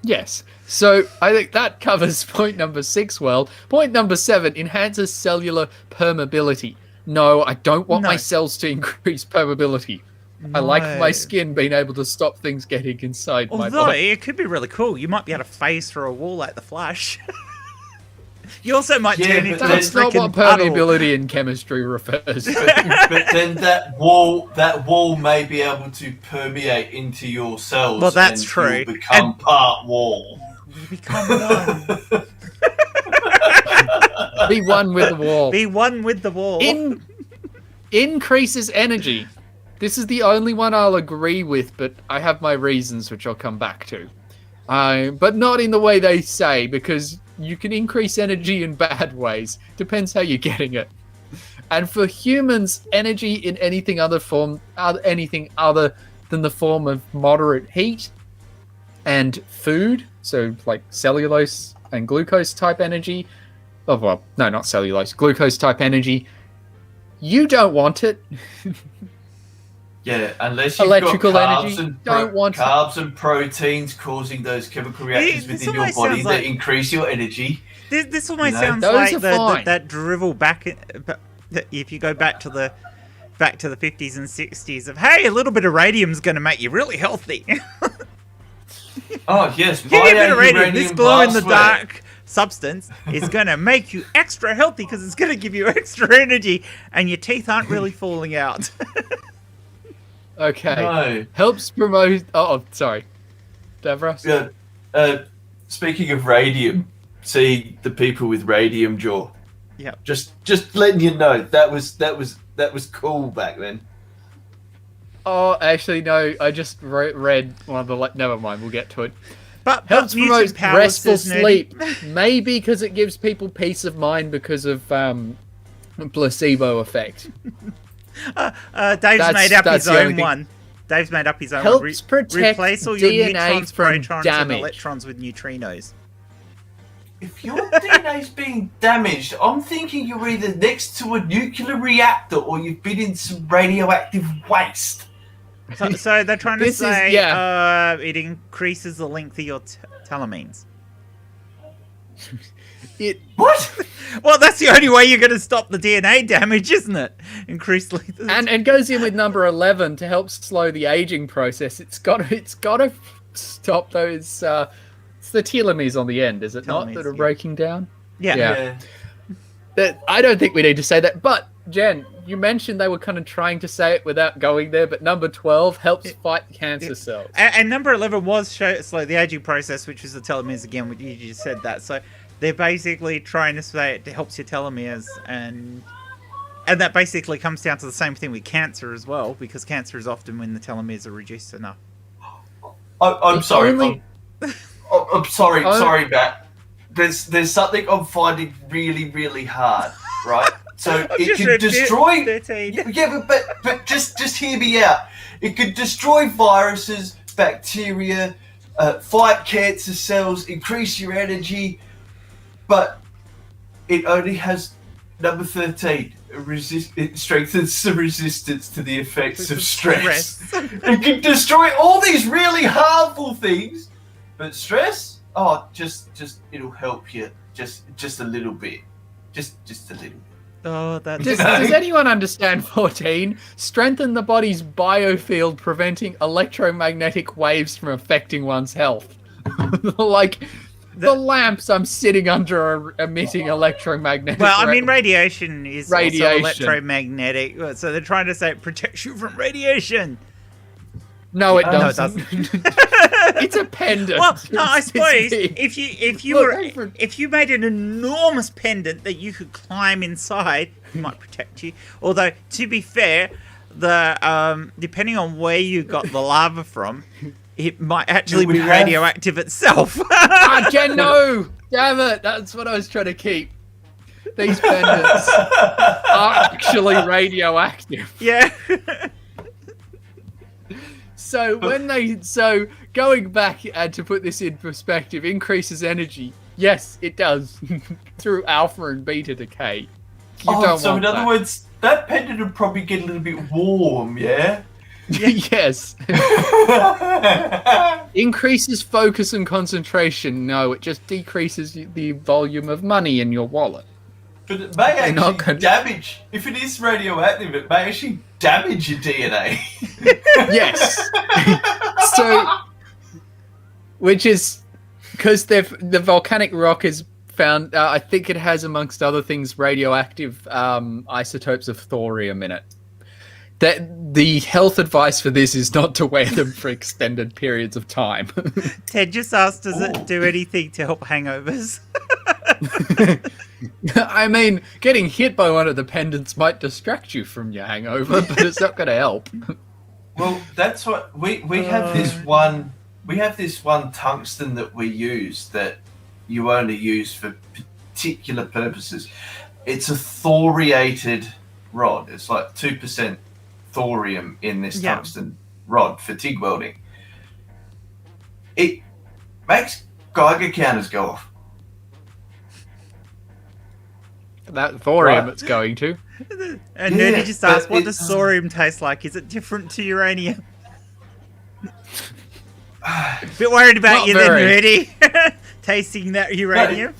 Yes. So I think that covers point number 6 well. Point number 7, enhances cellular permeability. No, I don't want my cells to increase permeability. I like my skin being able to stop things getting inside my Although, body. it could be really cool. You might be able to phase through a wall like the Flash. You also might turn into a That's not freaking what puddle. permeability in chemistry refers to. But then that wall may be able to permeate into your cells. Well, that's and true. You'll become part wall. You become one. Be one with the wall. Be one with the wall. Increases energy. This is the only one I'll agree with, but I have my reasons, which I'll come back to. But not in the way they say, because you can increase energy in bad ways. Depends how you're getting it. And for humans, energy in anything other than the form of moderate heat and food, so like cellulose and glucose type energy. Oh, well, no, not cellulose, glucose type energy. You don't want it. Yeah, unless you've Electrical got energy, and don't want it. carbs and proteins causing those chemical reactions This within your almost body sounds that like- increase your energy. This almost You know? sounds Those like are fine. that drivel back. If you go back to the 50s and 60s of, hey, a little bit of radium's going to make you really healthy. Oh yes, Give me a bit of radium. This glow in the glassware. dark substance is going to make you extra healthy because it's going to give you extra energy, and your teeth aren't really falling out. Okay. No. Helps promote... Oh, sorry. Davros? Yeah. Speaking of radium, see the people with radium jaw. Yeah. Just letting you know that was cool back then. Oh, actually, no. I just read one of the... Never mind, we'll get to it. But Helps mutant promote powers restful is nerdy. sleep. Maybe because it gives people peace of mind because of placebo effect. Dave's made up his the only own thing. one. Dave's made up his own Helps one. protect Replace all your DNA neutrons, from protons, damage. and electrons with neutrinos. If your DNA's being damaged, I'm thinking you're either next to a nuclear reactor or you've been in some radioactive waste. So they're trying to This is- say yeah. it increases the length of your telomeres. What? Well, that's the only way you're going to stop the DNA damage, isn't it? Increase length. And goes in with number 11 to help slow the aging process. It's got to stop those. It's the telomeres on the end, is it not, Telomeres, that are yeah. breaking down? Yeah. I don't think we need to say that. But Jen, you mentioned they were kind of trying to say it without going there. But number 12 helps fight cancer cells. And number 11 was slow the aging process, which was the telomeres again. You just said that. So they're basically trying to say it helps your telomeres, and that basically comes down to the same thing with cancer as well, because cancer is often when the telomeres are reduced enough. I'm sorry. Only- I'm sorry. Oh. Sorry, Matt. There's something I'm finding really, really hard, right? So I've it just can read destroy. 13. Yeah, but just hear me out. It could destroy viruses, bacteria, fight cancer cells, increase your energy, but it only has number 13. It strengthens the resistance to the effects of stress. It can destroy all these really harmful things, but stress, just it'll help you just a little bit, just a little bit. Oh, that's Does anyone understand 14? Strengthen the body's biofield, preventing electromagnetic waves from affecting one's health. Like the lamps I'm sitting under are emitting electromagnetic. well. I mean, radiation is also Radiation. electromagnetic, so they're trying to say it protects you from radiation. No, it No, it doesn't. It's a pendant. Well, no, I It's suppose big. if you made an enormous pendant that you could climb inside, it might protect you. Although, to be fair, the depending on where you got the lava from, it might actually It would be have- radioactive itself. Ah, Jen, no! Damn it! That's what I was trying to keep. These pendants are actually radioactive. Yeah. So going back and to put this in perspective, increases energy. Yes, it does through alpha and beta decay. You don't So want in other that. words, that pendant would probably get a little bit warm, yeah? Yes. Increases focus and concentration. No, it just decreases the volume of money in your wallet. But it may not actually gonna- damage, if it is radioactive, it may actually damage your DNA. Yes. So, which is because the volcanic rock is found. I think it has, amongst other things, radioactive isotopes of thorium in it. That the health advice for this is not to wear them for extended periods of time. Ted just asked, does Ooh. it do anything to help hangovers? I mean, getting hit by one of the pendants might distract you from your hangover, but it's not going to help. Well, that's what we have this one. We have this one tungsten that we use that you only use for particular purposes. It's a thoriated rod. It's like 2% thorium in this Yeah. tungsten rod for TIG welding. It makes Geiger counters go off. That thorium Right. it's going to. And Yeah, Nerdy just asked, but what it- does thorium taste like? Is it different to uranium? Bit worried about Not you very. then, Nerdy. Tasting that uranium.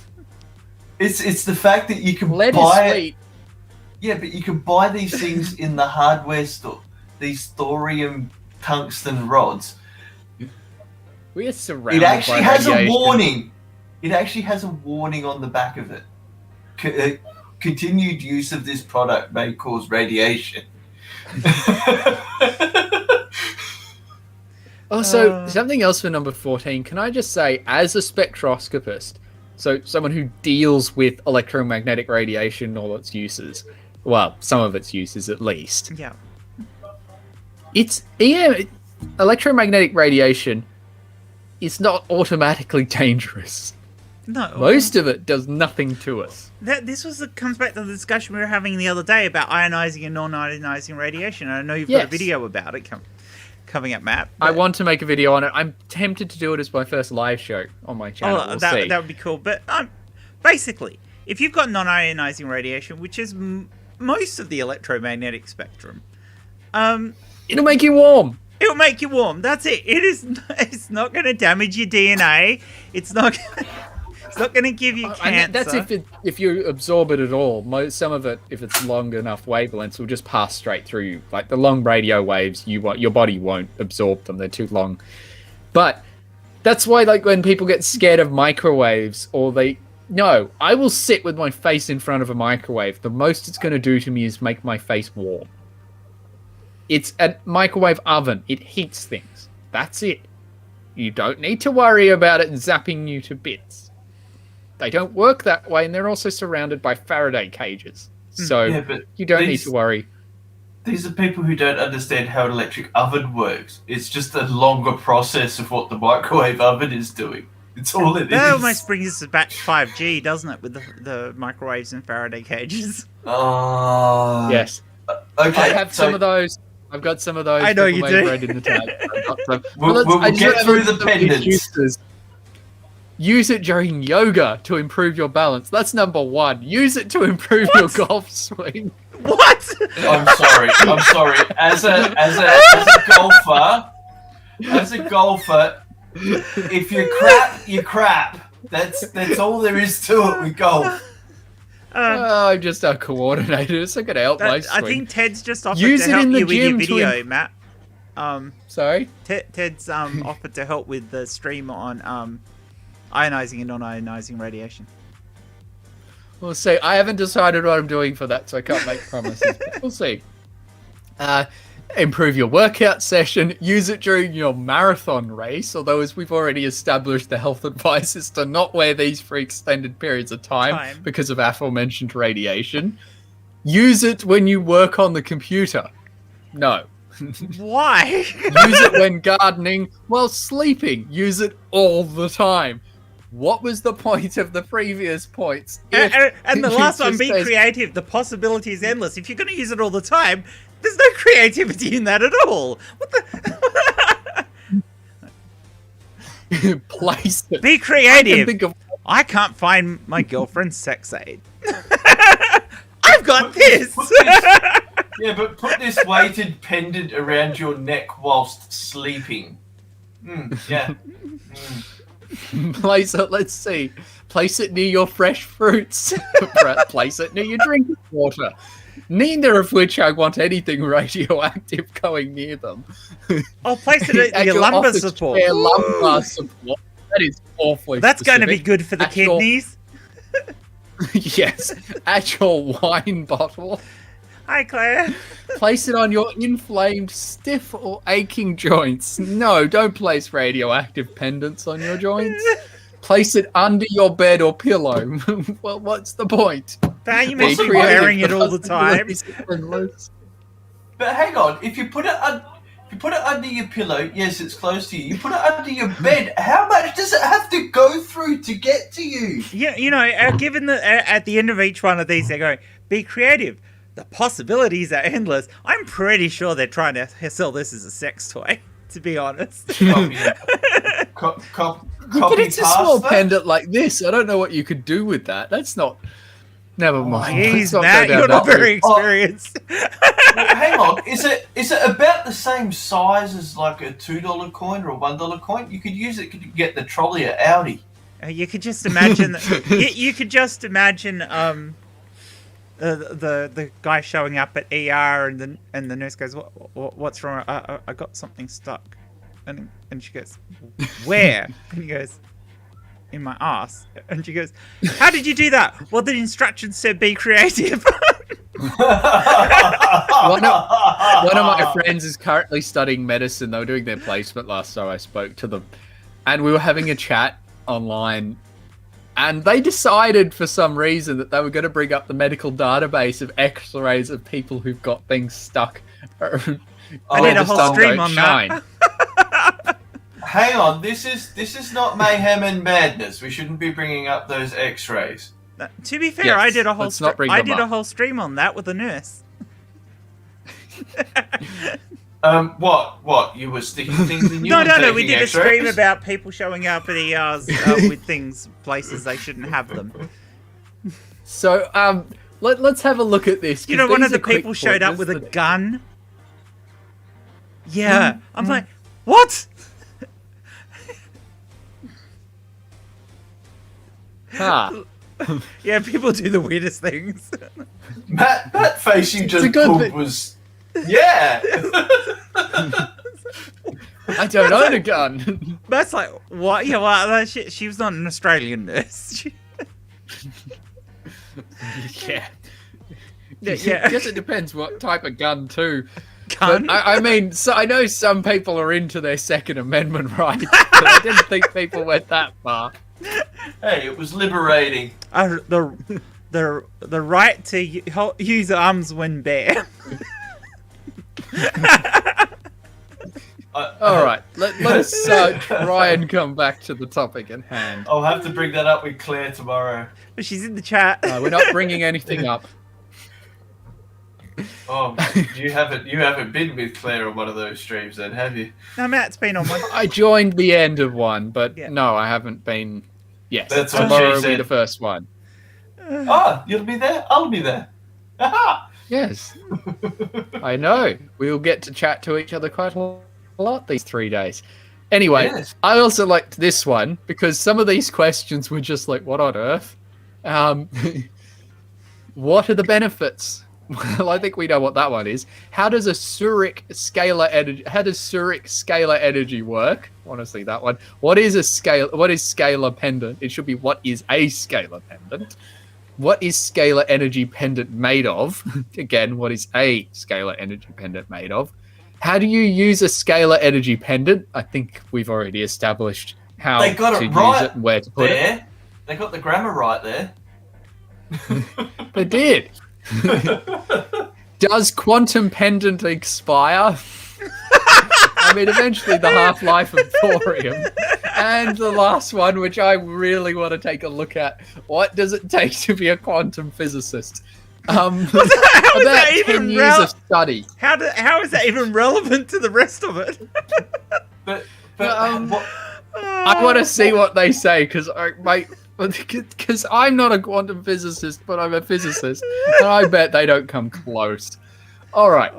It's the fact that you can Lead is buy it. sweet. Yeah, but you can buy these things in the hardware store. These thorium tungsten rods. We are surrounded It actually by has a radiation. warning. It actually has a warning on the back of it. Continued use of this product may cause radiation. Also, something else for number 14. Can I just say, as a spectroscopist, so someone who deals with electromagnetic radiation and all its uses, well, some of its uses at least, Yeah. electromagnetic radiation is not automatically dangerous. No. Most of it does nothing to us. Comes back to the discussion we were having the other day about ionizing and non-ionizing radiation. I know you've got a Yes. video about it coming up, Matt. I but- want to make a video on it. I'm tempted to do it as my first live show on my channel. We'll see. that would be cool. But basically, if you've got non-ionizing radiation, which is most of the electromagnetic spectrum, It'll make you warm. it will make you warm. That's it. It's not going to damage your DNA. It's not. It's not going to give you cancer. And that's if you absorb it at all. Some of it, if it's long enough wavelengths, will just pass straight through you. Like the long radio waves, your body won't absorb them. They're too long. But that's why, like, when people get scared of microwaves, no, I will sit with my face in front of a microwave. The most it's going to do to me is make my face warm. It's a microwave oven. It heats things. That's it. You don't need to worry about it zapping you to bits. They don't work that way, and they're also surrounded by Faraday cages. So Yeah, but you don't need these- to worry. These are people who don't understand how an electric oven works. It's just a longer process of what the microwave oven is doing. It's all it is. That almost brings us back to 5G, doesn't it, with the microwaves and Faraday cages? Yes. Okay. I have some of those. I've got some of those. I know you do. Bread in the tag. We'll get through the pendants. Use it during yoga to improve your balance. That's number 1. Use it to improve your golf swing. What? I'm sorry. As a golfer, if you crap, you crap. That's all there is to it with golf. I'm just a coordinator, so I can help my swing. I think Ted's just offered Use to it help in the you with your gym video, Matt. Sorry? Ted's offered to help with the stream on ionizing and non-ionizing radiation. We'll see. I haven't decided what I'm doing for that, so I can't make promises. But we'll see. Improve your workout session. Use it during your marathon race. Although, as we've already established, the health advice is to not wear these for extended periods of time. Because of aforementioned radiation. Use it when you work on the computer. No. Why? Use it when gardening, while sleeping. Use it all the time. What was the point of the previous points? And the last one, be creative. The possibility is endless. If you're going to use it all the time, there's no creativity in that at all. What the? Place it. Be creative. I can't find my girlfriend's sex aid. I've got this. But put this weighted pendant around your neck whilst sleeping. Yeah. Place it, let's see. Place it near your fresh fruits. Place it near your drinking water. Neither of which I want anything radioactive going near them. Oh, place it at your lumbar support. Lumbar support. That is awfully That's specific. going to be good for the kidneys. Yes. At your wine bottle. Hi, Claire. Place it on your inflamed, stiff, or aching joints. No, don't place radioactive pendants on your joints. Place it under your bed or pillow. Well, what's the point? How you mean wearing it all the time? But hang on, if you put it under your pillow, yes, it's close to you. You put it under your bed. How much does it have to go through to get to you? Yeah, you know, given at the end of each one of these, they're going, be creative. The possibilities are endless. I'm pretty sure they're trying to sell this as a sex toy, to be honest. Copy But it's a small pendant like this. I don't know what you could do with that. That's not... Never mind. Jeez, Matt, you're not very experienced. Hang on. Is it about the same size as like a $2 coin or a $1 coin? You could use it to get the trolley at Audi. You could just imagine... you could just imagine... the guy showing up at ER and the nurse goes, what's wrong? I got something stuck, and she goes, where? And he goes, in my ass. And she goes, how did you do that? Well, the instructions said be creative. One of my friends is currently studying medicine. They were doing their placement last, so I spoke to them, and we were having a chat online. And they decided for some reason that they were going to bring up the medical database of x-rays of people who've got things stuck. I did a whole stream on that. Hang on, this is not mayhem and madness. We shouldn't be bringing up those x-rays. To be fair, Yes, I did a whole a whole stream on that with a nurse. What? You were sticking things in you? No. We did a stream about people showing up at ERs with things, places they shouldn't have them. So, let's have a look at this. You know, one of the people showed up with a gun. Yeah, I'm like, what? Yeah, people do the weirdest things. That face you just pulled was... Yeah! I don't own a gun. That's like, what? Yeah, well, she was not an Australian nurse. Yeah. Yeah. I guess it depends what type of gun, too. Gun? But, I mean, so I know some people are into their Second Amendment rights, but I didn't think people went that far. Hey, it was liberating. The right to use arms when bare. All right, let us try and come back to the topic at hand. I'll have to bring that up with Claire tomorrow. But she's in the chat. No, we're not bringing anything up. Oh, you haven't been with Claire on one of those streams, then, have you? No, Matt's been on one. I joined the end of one, but Yeah. no, I haven't been. Yes, That's what tomorrow she will be said. the first one. Oh, you'll be there? I'll be there. Aha! Yes, I know. We'll get to chat to each other quite a lot these 3 days. Anyway, Yes. I also liked this one because some of these questions were just like, what on earth? What are the benefits? Well, I think we know what that one is. How does Zurich scalar energy work? Honestly, that one. What is scalar pendant? It should be what is a scalar pendant? What is scalar energy pendant made of? Again, what is a scalar energy pendant made of? How do you use a scalar energy pendant? I think we've already established how They got to it use right it and where to put it. There. They got the grammar right there. They did. Does quantum pendant expire? I mean, eventually the half-life of thorium. And the last one, which I really want to take a look at. What does it take to be a quantum physicist? How is About that 10 even years of study. How is that even relevant to the rest of it? But I want to see what they say because I'm not a quantum physicist, but I'm a physicist, and I bet they don't come close. All right.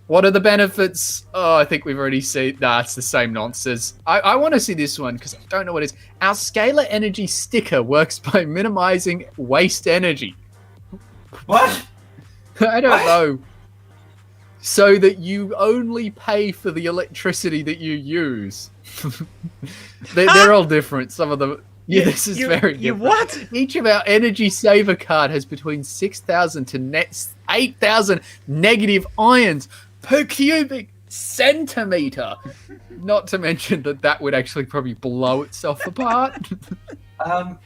What are the benefits? Oh, I think we've already seen. Nah, it's the same nonsense. I want to see this one because I don't know what it is. Our scalar energy sticker works by minimizing waste energy. what? I don't What? know. So that you only pay for the electricity that you use. They're all different. Some of them. Yeah, this is very different. What? Each of our energy saver card has between 6,000 to 8,000 negative ions per cubic centimeter. Not to mention that would actually probably blow itself apart.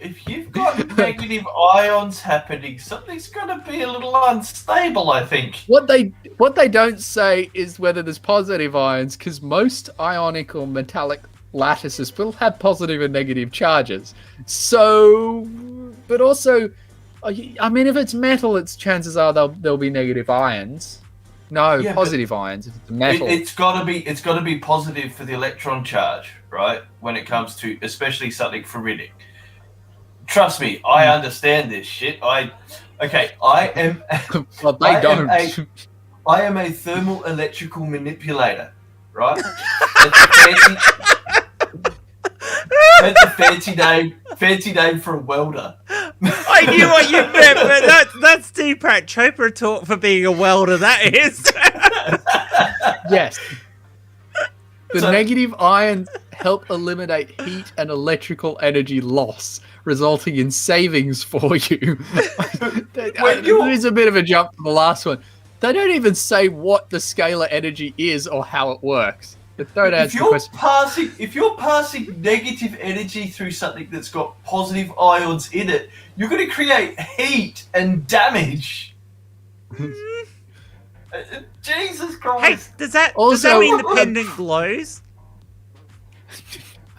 If you've got negative ions happening, something's going to be a little unstable, I think. What they don't say is whether there's positive ions, because most ionic or metallic lattices will have positive and negative charges. So, but also, I mean, if it's metal, its chances are there'll be negative ions. No, Yeah, positive ions. If it's metal. It's got to be positive for the electron charge, right? When it comes to especially something ferritic. Trust me, I understand this shit. I am. Well, they don't. I am a thermal electrical manipulator, right? That's a fancy name for a welder. I knew what you meant, but that's Deepak Chopra talk for being a welder. That is. Yes. The So- negative ions help eliminate heat and electrical energy loss, resulting in savings for you. There's a bit of a jump from the last one. They don't even say what the scalar energy is or how it works. But don't answer the question. If you're passing negative energy through something that's got positive ions in it, you're going to create heat and damage. Jesus Hey, Christ! does that Also- mean the pendant glows?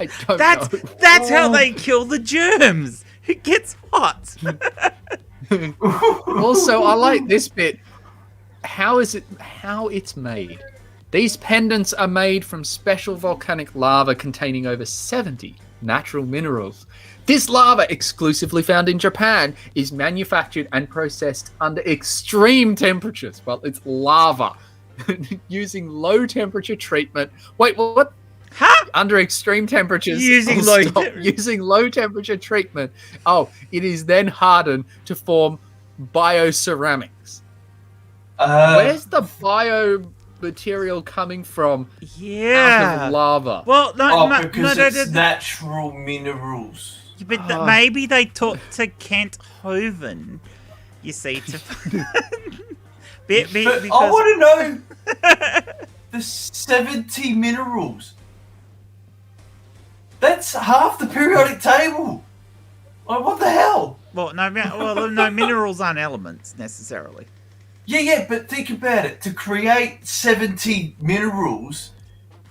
I don't That's know. that's how they kill the germs. It gets hot. Also, I like this bit. How it's made. These pendants are made from special volcanic lava containing over 70 natural minerals. This lava, exclusively found in Japan, is manufactured and processed under extreme temperatures. Well, it's lava. Using low temperature treatment. Wait, what? Huh? Under extreme temperatures. Using Oh, low stop. tem- Using low temperature treatment. Oh, it is then hardened to form bioceramics. Where's the biomaterial coming from out Yeah. of lava? Well, because no, it's natural minerals. but maybe they talked to Kent Hovind. You see, to But because I want to know the 70 minerals. That's half the periodic table. Like, what the hell? no minerals aren't elements necessarily. Yeah, but think about it. To create 70 minerals,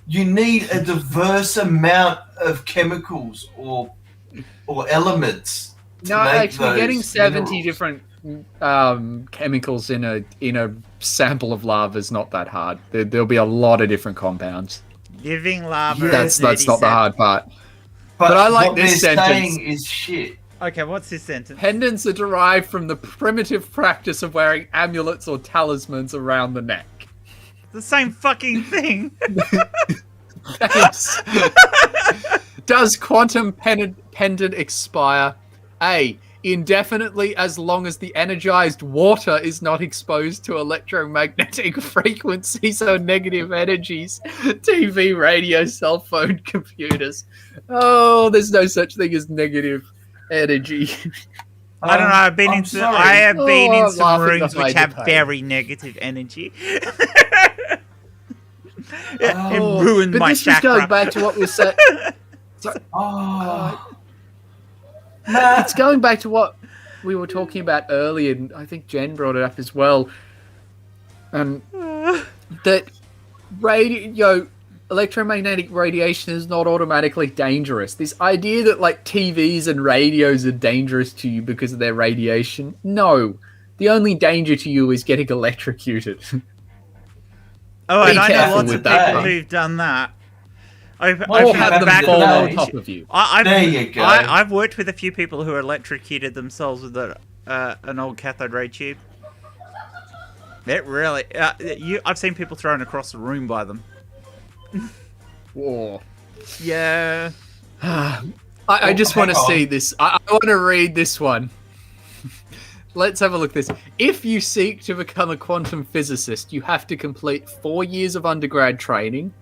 you need a diverse amount of chemicals or elements to No, make actually, those getting 70 minerals. different chemicals in a sample of lava is not that hard. There'll be a lot of different compounds. Giving lava. Yeah. That's not the nerdy hard part. But I like what this they're sentence. saying is shit. Okay, what's this sentence? Pendants are derived from the primitive practice of wearing amulets or talismans around the neck. The same fucking thing. Thanks. Does quantum pendant expire? A. Indefinitely, as long as the energized water is not exposed to electromagnetic frequencies or negative energies. TV, radio, cell phone, computers. Oh, there's no such thing as negative energy. I don't know. I've been I'm in sorry. I have been Oh, in I'm some laughing rooms behind which the have pain. very negative energy. It Oh, ruined but my this just chakra. goes back to what we said. Oh. Nah. It's going back to what we were talking about earlier, and I think Jen brought it up as well. That electromagnetic radiation is not automatically dangerous. This idea that like TVs and radios are dangerous to you because of their radiation, no. The only danger to you is getting electrocuted. Oh, and I know careful lots of with that, people mate. who've done that. I've Well, Or you have have them them fall on today. top of you. There you go. I've worked with a few people who electrocuted themselves with an old cathode ray tube. It really... I've seen people thrown across the room by them. Whoa. Yeah. I just want to hang on. see this. I want to read this one. Let's have a look at this. If you seek to become a quantum physicist, you have to complete 4 years of undergrad training.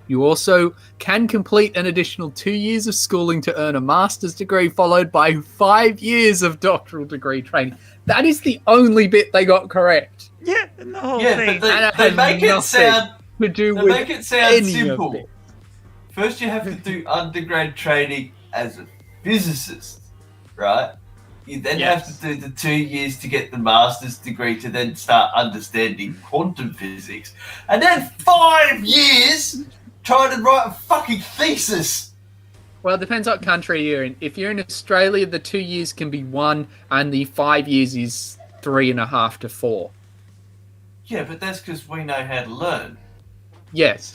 You also can complete an additional 2 years of schooling to earn a master's degree, followed by 5 years of doctoral degree training. That is the only bit they got correct. Yeah, and the whole Yeah, thing. but And it they has make it nothing sound. To do They with make it sound any simple. of it. First, you have to do undergrad training as a physicist, right? You then Yes. have to do the 2 years to get the master's degree to then start understanding quantum physics, and then 5 years trying to write a fucking thesis. Well, it depends what country you're in. If you're in Australia, the 2 years can be 1, and the 5 years is 3.5 to 4. Yeah, but that's because we know how to learn. Yes.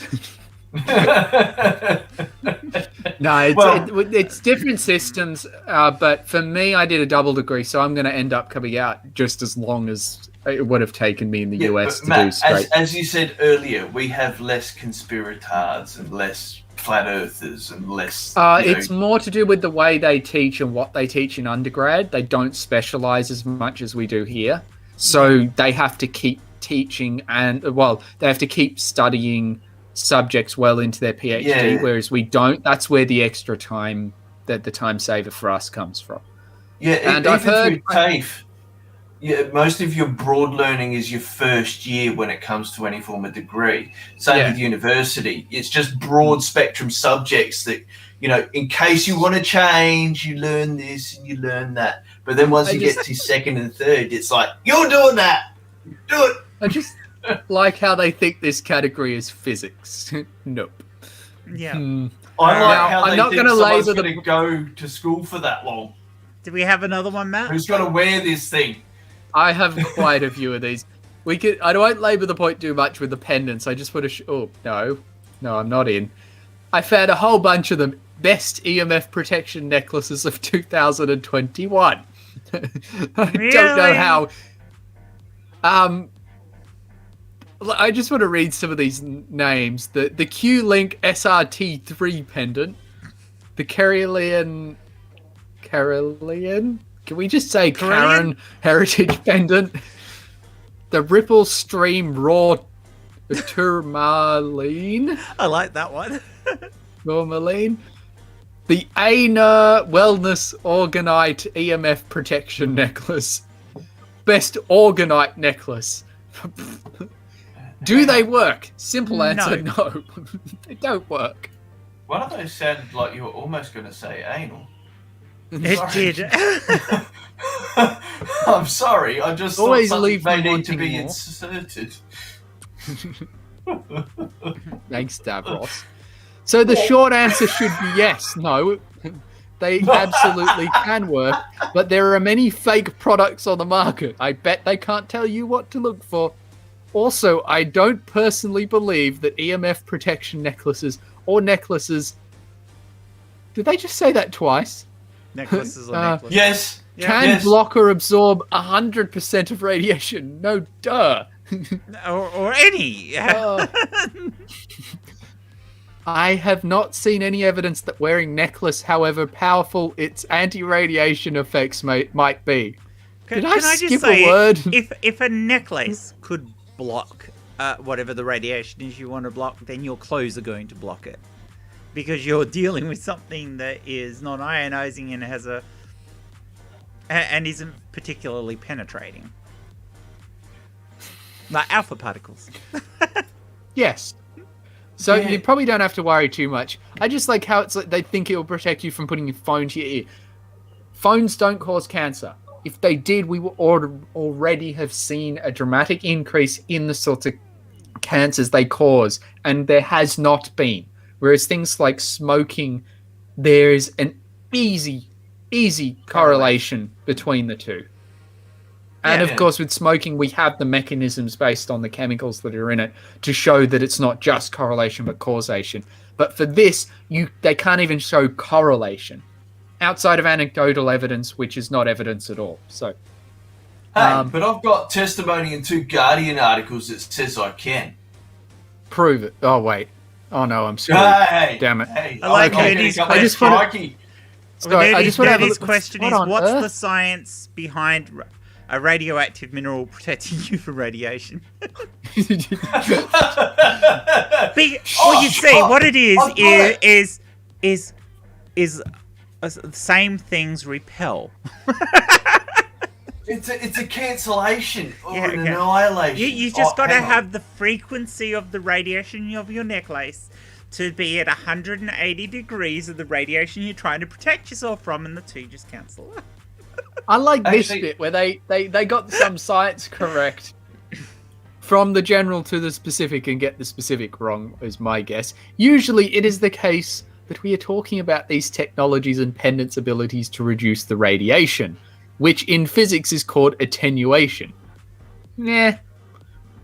No, it's different systems, but for me, I did a double degree, so I'm going to end up coming out just as long as it would have taken me in the US but to Matt, do straight. as you said earlier, we have less conspiratards and less flat earthers and less. It's more to do with the way they teach and what they teach in undergrad. They don't specialize as much as we do here, so they have to keep teaching they have to keep studying subjects well into their PhD, whereas we don't. That's where the extra time, that the time saver for us comes from. Yeah, and even I've heard through TAFE, most of your broad learning is your first year when it comes to any form of degree. Same with university. It's just broad spectrum subjects that, in case you want to change, you learn this and you learn that. But then once you get to second and third, it's like, you're doing that. Do it. I just like how they think this category is physics. Nope. Yeah. I like Now, how I'm they not think gonna someone's label going to go to school for that long. Do we have another one, Matt? Who's going to wear this thing? I have quite a few of these. I don't labour the point too much with the pendants. I just want to. No, I'm not in. I found a whole bunch of them. Best EMF protection necklaces of 2021. I don't know how. I just want to read some of these names. The Q-Link SRT3 pendant. The Carolian. Can we just say Karen Heritage pendant? The Ripple Stream Raw Tourmaline. I like that one. Tourmaline. The Aina Wellness Orgonite EMF protection necklace. Best Orgonite necklace. Do they work? Simple answer, no. They don't work. One of those sounded like you were almost going to say anal. It did. I'm sorry. I just Always thought leave something me may need to wanting be more. inserted. Thanks, Davros. So the short answer should be yes. No, they absolutely can work, but there are many fake products on the market. I bet they can't tell you what to look for. Also, I don't personally believe that EMF protection necklaces or necklaces... Did they just say that twice? Necklaces or necklaces. Yes. Can block or absorb 100% of radiation. No, duh. Or any. I have not seen any evidence that wearing necklace, however powerful its anti-radiation effects might be. Did I skip a word? If a necklace could block whatever the radiation is you want to block, then your clothes are going to block it. Because you're dealing with something that is non-ionizing and has and isn't particularly penetrating. Like alpha particles. Yes. So you probably don't have to worry too much. I just like how it's like they think it will protect you from putting your phone to your ear. Phones don't cause cancer. If they did, we would already have seen a dramatic increase in the sorts of cancers they cause, and there has not been. Whereas things like smoking, there's an easy correlation between the two. And of course, with smoking, we have the mechanisms based on the chemicals that are in it to show that it's not just correlation but causation. But for this, they can't even show correlation outside of anecdotal evidence, which is not evidence at all. So, hey, but I've got testimony in 2 Guardian articles that says I can prove it. Oh wait. Oh no, I'm sorry. Hey, damn it. Hey, I like Nerdy's question is, what's the science behind a radioactive mineral protecting you from radiation? What you see, what it is the same things repel. It's a cancellation or an annihilation. You just got to have the frequency of the radiation of your necklace to be at 180 degrees of the radiation you're trying to protect yourself from, and the two just cancel. I like this bit where they got some science correct from the general to the specific and get the specific wrong, is my guess. Usually it is the case that we are talking about these technologies and pendants' abilities to reduce the radiation, which in physics is called attenuation.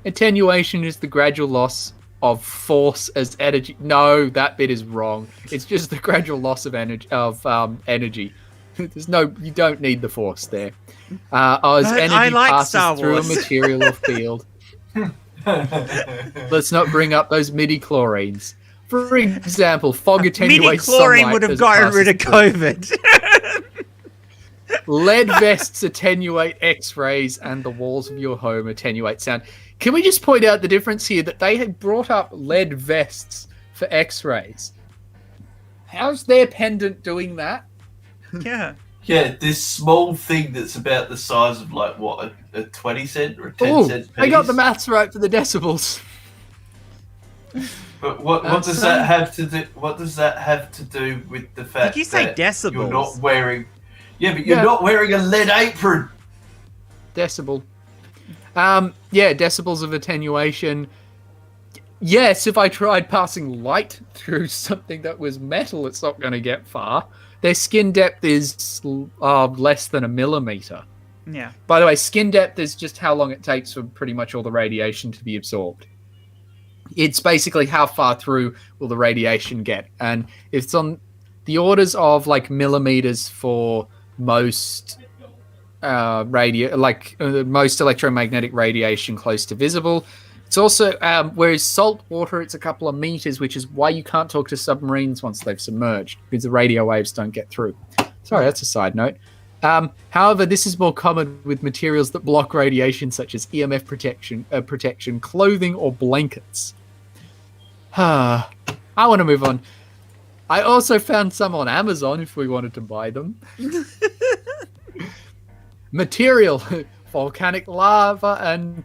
Attenuation is the gradual loss of force as energy. No, that bit is wrong. It's just the gradual loss of energy. There's you don't need the force there. As energy passes through a material or field. Let's not bring up those midi-chlorines. For example, fog attenuates sunlight. Midi-chlorine would have gotten rid of COVID. Lead vests attenuate X-rays, and the walls of your home attenuate sound. Can we just point out the difference here that they had brought up lead vests for X-rays? How's their pendant doing that? Yeah. Yeah, this small thing that's about the size of like what, a 20 cent or a 10 cent piece. I got the maths right for the decibels. But what does that have to do? What does that have to do with the fact Did you say that decibels? you're not wearing? Yeah, but you're not wearing a lead apron. Decibel. Decibels of attenuation. Yes, if I tried passing light through something that was metal, it's not going to get far. Their skin depth is less than a millimeter. Yeah. By the way, skin depth is just how long it takes for pretty much all the radiation to be absorbed. It's basically how far through will the radiation get. And it's on the orders of like millimeters for most most electromagnetic radiation close to visible. It's also, whereas salt water, it's a couple of meters, which is why you can't talk to submarines once they've submerged, because the radio waves don't get through. Sorry, that's a side note. However, this is more common with materials that block radiation, such as EMF protection, clothing, or blankets. I want to move on. I also found some on Amazon if we wanted to buy them. Material, volcanic lava, and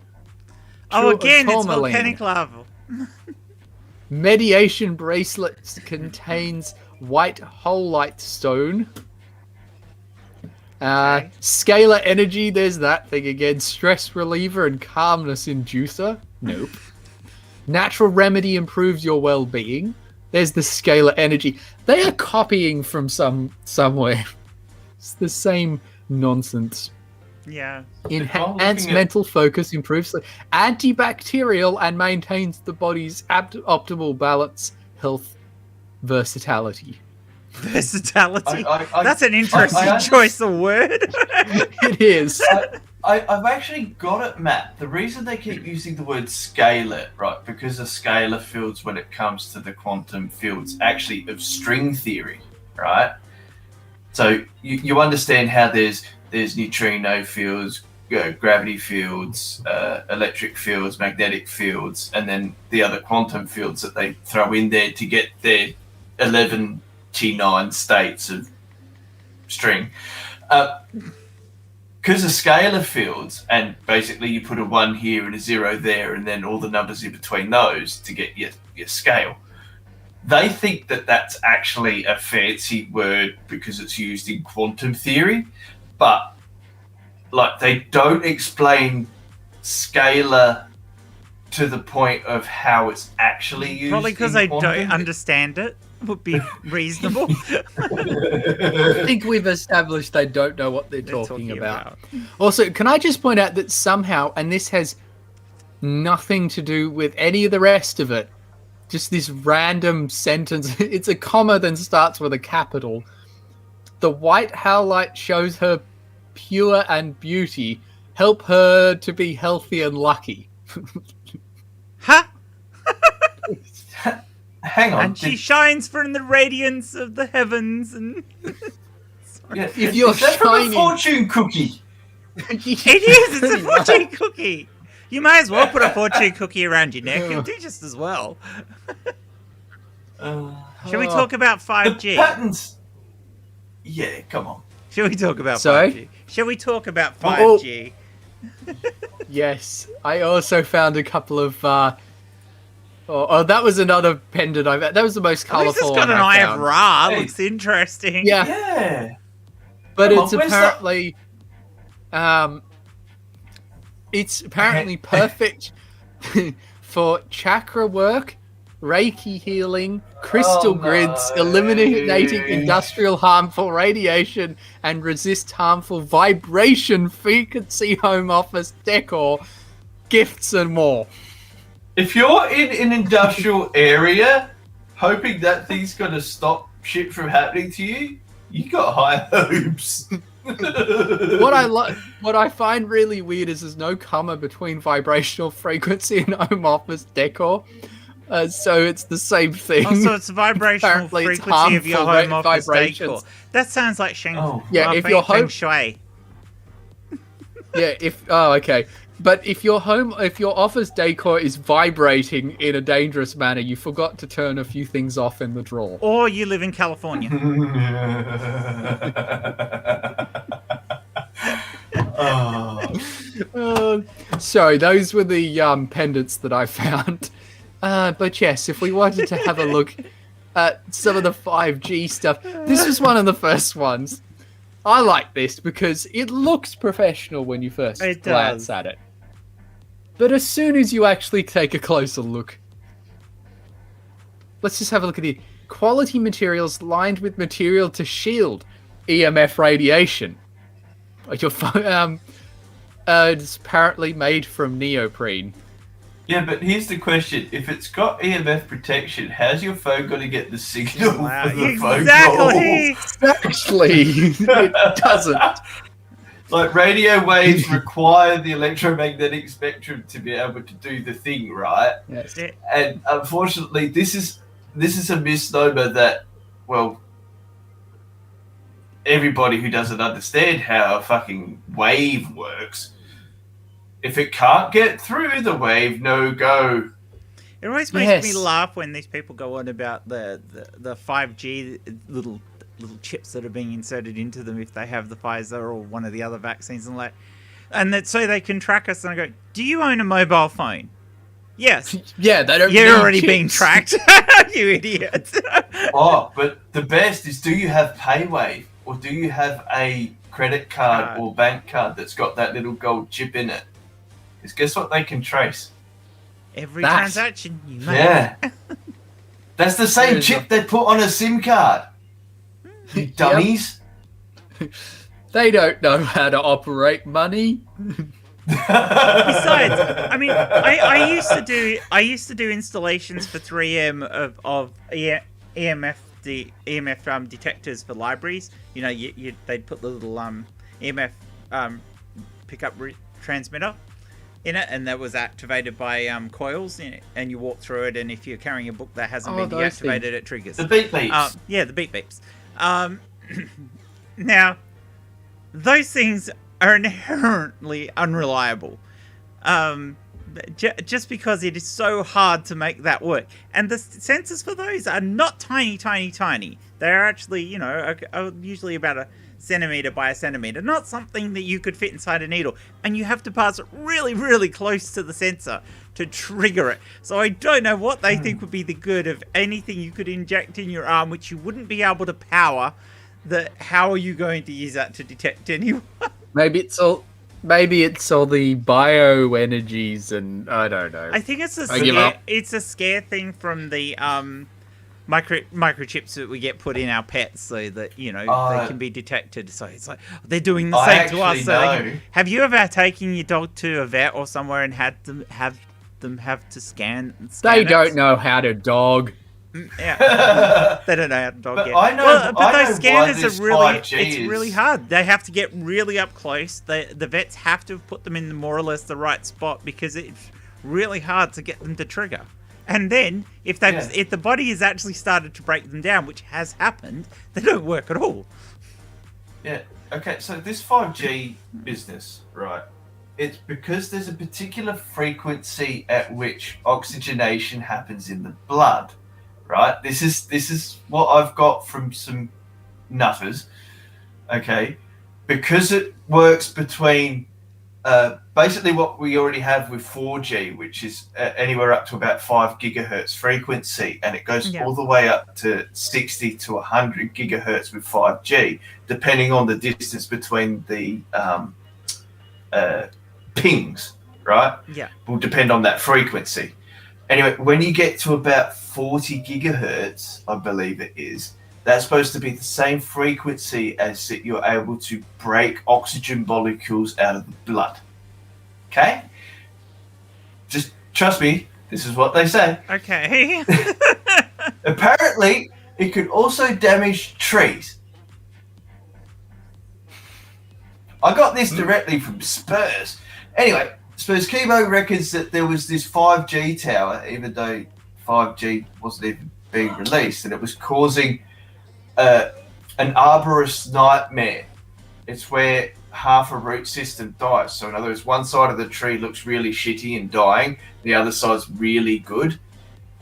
again, it's tourmaline. volcanic lava. Mediation bracelets contains white holite stone. Okay. Scalar energy, there's that thing again. Stress reliever and calmness inducer. Nope. Natural remedy improves your well-being. There's the scalar energy. They are copying from somewhere. It's the same nonsense. Yeah. Enhance mental focus, improves antibacterial, and maintains the body's optimal balance, health, versatility. Versatility. That's an interesting choice of word. It is. I've actually got it, Matt. The reason they keep using the word scalar, right, because the scalar fields when it comes to the quantum fields actually of string theory, right? So you understand how there's neutrino fields, gravity fields, electric fields, magnetic fields, and then the other quantum fields that they throw in there to get their 11 T9 states of string. Because of scalar fields, and basically you put a 1 here and a 0 there, and then all the numbers in between those to get your scale. They think that that's actually a fancy word because it's used in quantum theory, but like they don't explain scalar to the point of how it's actually used. Probably because I don't understand it. Would be reasonable. I think we've established they don't know what they're talking about. Also, can I just point out that somehow, and this has nothing to do with any of the rest of it, just this random sentence, it's a comma then starts with a capital. The white howlite shows her pure and beauty, help her to be healthy and lucky. Huh? Hang on. And she shines from the radiance of the heavens. And yeah, if you're is that shining, from a fortune cookie? It is. It's a fortune cookie. You may as well put a fortune cookie around your neck. It'll do just as well. Shall we talk about 5G? The patterns. Yeah, come on. Shall we talk about Sorry? 5G? Shall we talk about 5G? Yes, I also found a couple of. That was another pendant I've. That was the most At least colourful. it's got an eye of Ra. Hey. Looks interesting. Yeah. But Come it's on, where's apparently, perfect for chakra work, Reiki healing, crystal grids, eliminating industrial harmful radiation, and resist harmful vibration, frequency, home office decor, gifts, and more. If you're in an industrial area, hoping that thing's gonna stop shit from happening to you, you got high hopes. What I find really weird is there's no comma between vibrational frequency and home office decor. So it's the same thing. Oh, so it's the vibrational Apparently it's frequency of your home office vibrations. decor. That sounds like if your home Feng Shui. okay. But if your office decor is vibrating in a dangerous manner, you forgot to turn a few things off in the drawer. Or you live in California. So those were the pendants that I found. But yes, if we wanted to have a look at some of the 5G stuff, this was one of the first ones. I like this because it looks professional when you first glance at it. But as soon as you actually take a closer look, let's just have a look at the quality materials lined with material to shield EMF radiation. Your phone, it's apparently made from neoprene. Yeah, but here's the question. If it's got EMF protection, how's your phone going to get the signal for the phone call? Exactly! It doesn't. Like, radio waves require the electromagnetic spectrum to be able to do the thing, right? Yes. And unfortunately, this is a misnomer that, well, everybody who doesn't understand how a fucking wave works, if it can't get through the wave, no go. It always makes me laugh when these people go on about the 5G little chips that are being inserted into them if they have the Pfizer or one of the other vaccines and that so they can track us. And I go, do you own a mobile phone? Yes. Yeah, they don't. You're already being tracked, you idiot. Oh, but the best is, do you have PayWave or do you have a credit card or bank card that's got that little gold chip in it. Because guess what they can trace? Every transaction you make. Yeah. That's the same chip they put on a SIM card. You dummies. They don't know how to operate money. Besides, I mean, I used to do installations for 3M of EMF detectors for libraries. You know, they'd put the little EMF pickup transmitter in it, and that was activated by coils in it, and you walk through it, and if you're carrying a book that hasn't been deactivated, it triggers. The beep beeps. Yeah, the beep beeps. Now, those things are inherently unreliable. Just because it is so hard to make that work. And the sensors for those are not tiny. They're actually, you know, usually about a centimeter by a centimeter. Not something that you could fit inside a needle. And you have to pass it really, really close to the sensor to trigger it. So I don't know what they think would be the good of anything you could inject in your arm, which you wouldn't be able to power. How are you going to use that to detect anyone? Maybe it's all the bioenergies, and I don't know. I think it's a scare thing from the microchips that we get put in our pets, so that, you know, they can be detected. So it's like they're doing the same to us. So have you ever taken your dog to a vet or somewhere and had them have to scan they it? don't know how to dog. Yeah, they don't know how to dog yet. I know. But those scanners are really, it's really hard. They have to get really up close. The vets have to have put them in more or less the right spot, because it's really hard to get them to trigger. And then if the body has actually started to break them down, which has happened, they don't work at all. Yeah. Okay. So this 5G business, right? It's because there's a particular frequency at which oxygenation happens in the blood. Right, this is what I've got from some nutters. Okay, because it works between basically what we already have with 4G, which is anywhere up to about 5 gigahertz frequency, and it goes all the way up to 60 to 100 gigahertz with 5G, depending on the distance between the pings. Right? Yeah, will depend on that frequency. Anyway, when you get to about 40 gigahertz, I believe it is, that's supposed to be the same frequency as that you're able to break oxygen molecules out of the blood. Okay? Just trust me, this is what they say. Okay. Apparently, it could also damage trees. I got this directly from Spurs. Anyway, Spurs Chemo reckons that there was this 5G tower, even though 5G wasn't even being released, and it was causing an arborist nightmare. It's where half a root system dies. So in other words, one side of the tree looks really shitty and dying, the other side's really good.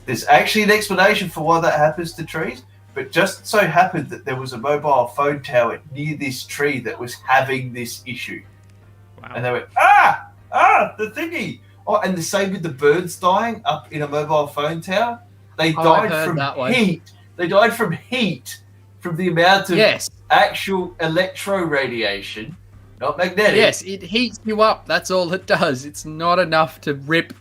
There's actually an explanation for why that happens to trees, but just so happened that there was a mobile phone tower near this tree that was having this issue. Wow. And they went, the thingy. Oh, and the same with the birds dying up in a mobile phone tower. They died from heat. They died from heat, from the amount of actual electro radiation, not magnetic. Yes, it heats you up. That's all it does. It's not enough to rip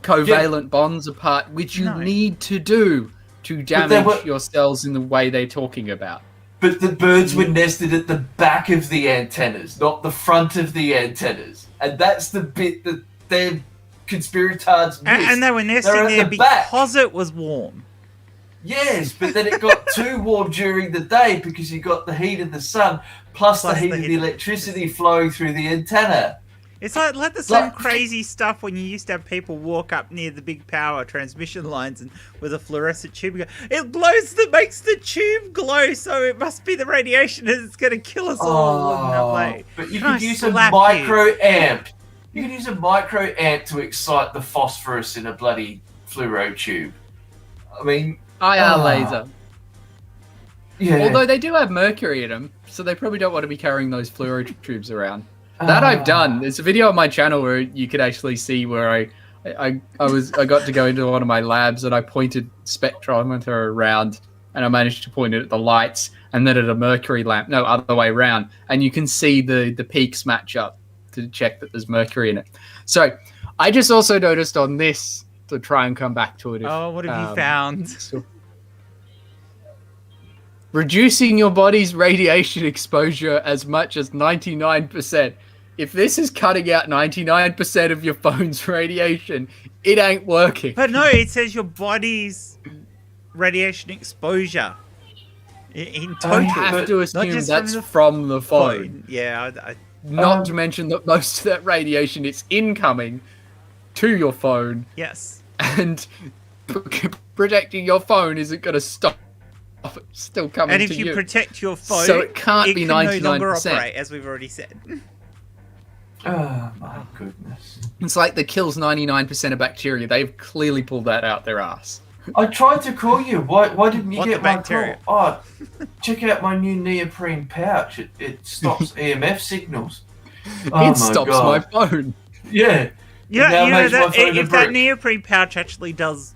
covalent bonds apart, which you need to do to damage your cells in the way they're talking about. But the birds were nested at the back of the antennas, not the front of the antennas. And that's the bit that their conspirators missed. And they were nesting there because it was warm. Yes, but then it got too warm during the day because you got the heat of the sun, plus the heat of the electricity flowing through the antenna. It's like the same crazy stuff when you used to have people walk up near the big power transmission lines and with a fluorescent tube. It glows, that makes the tube glow, so it must be the radiation and it's going to kill us all. But you can use a micro amp. You can use a micro amp to excite the phosphorus in a bloody fluoro tube. I mean, IR laser. Yeah. Although they do have mercury in them, so they probably don't want to be carrying those fluoro tubes around. That I've done. There's a video on my channel where you could actually see where I got to go into one of my labs and I pointed spectrometer around and I managed to point it at the lights and then at a mercury lamp. No, other way around. And you can see the peaks match up to check that there's mercury in it. So I just also noticed on this, to try and come back to it. What have you found? Reducing your body's radiation exposure as much as 99%. If this is cutting out 99% of your phone's radiation, it ain't working. But no, it says your body's radiation exposure. In total. You have to assume that's from the phone. Yeah. Not to mention that most of that radiation is incoming to your phone. Yes. And protecting your phone isn't going to stop it still coming to you. And if you protect your phone, so it can't be 99%. No longer operate, as we've already said. Oh my goodness. It's like the kills 99% of bacteria. They've clearly pulled that out their ass. I tried to call you. Why didn't you get my bacteria? call? Oh, check out my new neoprene pouch. It stops EMF signals. Oh It stops my phone. Yeah. Yeah, you know that if that neoprene pouch actually does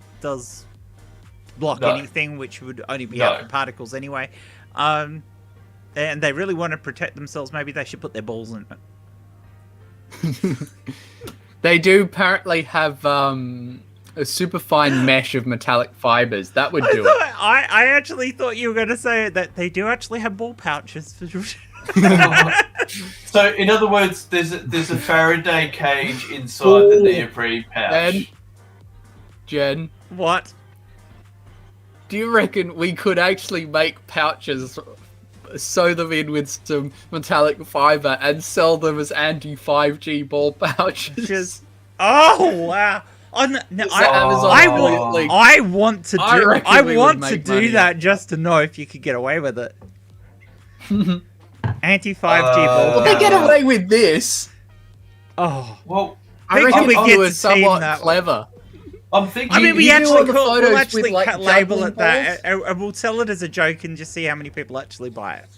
block anything, which would only be out for particles anyway, and they really want to protect themselves, maybe they should put their balls in it. They do apparently have a super fine mesh of metallic fibers. That would do it. I actually thought you were going to say that they do actually have ball pouches. So, in other words, there's a Faraday cage inside the neoprene pouch. Jen. What? Do you reckon we could actually make pouches, sew them in with some metallic fiber, and sell them as anti-5G ball pouches? Oh, wow. I want to do that just to know if you could get away with it. Anti-5G ball. Well, they get away with this. Oh, well, I reckon we get somewhat clever. I'm thinking. I mean, we'll actually like label it that, and we'll sell it as a joke and just see how many people actually buy it.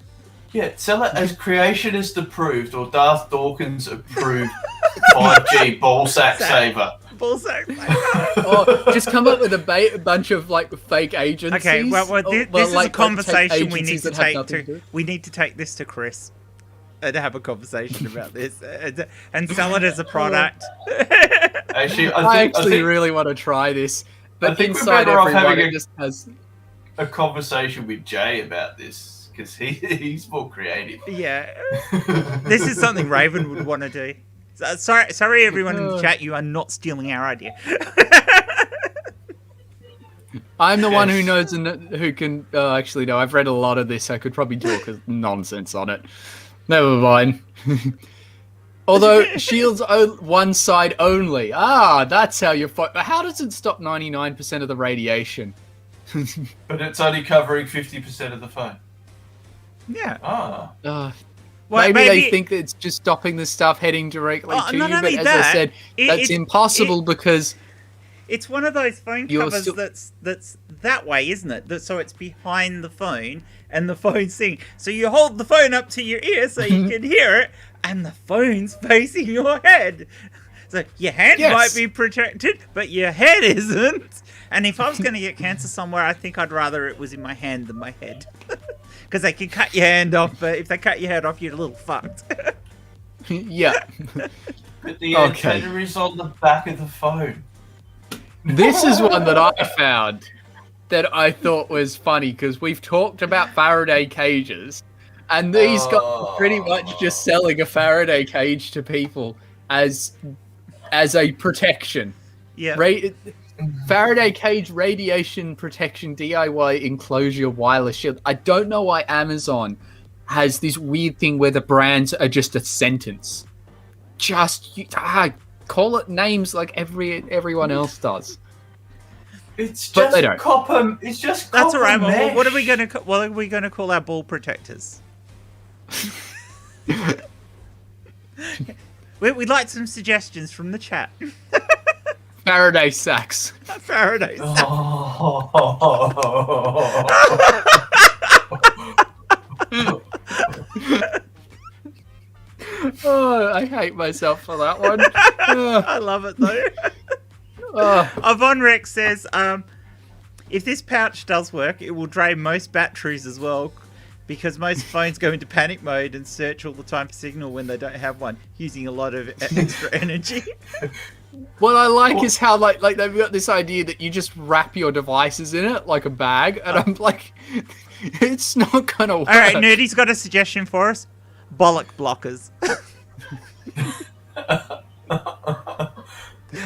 Yeah, sell it as creationist approved or Darth Dawkins approved 5G ball sack saver. Ball sack saver. Or just come up with a bunch of like fake agencies. Okay, well this is a conversation we need to take. We need to take this to Chris and have a conversation about this and sell it as a product. Actually, I think really want to try this, but I think inside we're better off everyone having it just has a conversation with Jay about this because he's more creative. Yeah, this is something Raven would want to do. Sorry, everyone in the chat, you are not stealing our idea. I'm the one who knows and who can. Actually, no, I've read a lot of this. I could probably talk nonsense on it. Never mind. Although shields one side only. That's how you fight. But how does it stop 99% of the radiation? But it's only covering 50% of the phone. Yeah. Maybe they think that it's just stopping the stuff heading directly to you. But as I said, that's impossible because it's one of those phone covers that's that way, isn't it? So it's behind the phone and the phone's singing. So you hold the phone up to your ear so you can hear it, and the phone's facing your head. So your hand might be protected, but your head isn't. And if I was going to get cancer somewhere, I think I'd rather it was in my hand than my head. Because they can cut your hand off, but if they cut your head off, you're a little fucked. Yeah. But the antenna is on the back of the phone. This is one that I found that I thought was funny because we've talked about Faraday cages, and these guys are pretty much just selling a Faraday cage to people as a protection. Yeah. Faraday cage radiation protection DIY enclosure wireless shield. I don't know why Amazon has this weird thing where the brands are just a sentence. Call it names like everyone else does. It's just copper. It's just copper. That's all right. Well, what are we going to call our ball protectors? We'd like some suggestions from the chat. Faraday sacks. Faraday sacks. I hate myself for that one. I love it though. Avon Rex says, if this pouch does work, it will drain most batteries as well, because most phones go into panic mode and search all the time for signal when they don't have one, using a lot of extra energy. What I like is how like they've got this idea that you just wrap your devices in it like a bag, and I'm like, it's not gonna work. All right, Nerdy's got a suggestion for us: bollock blockers.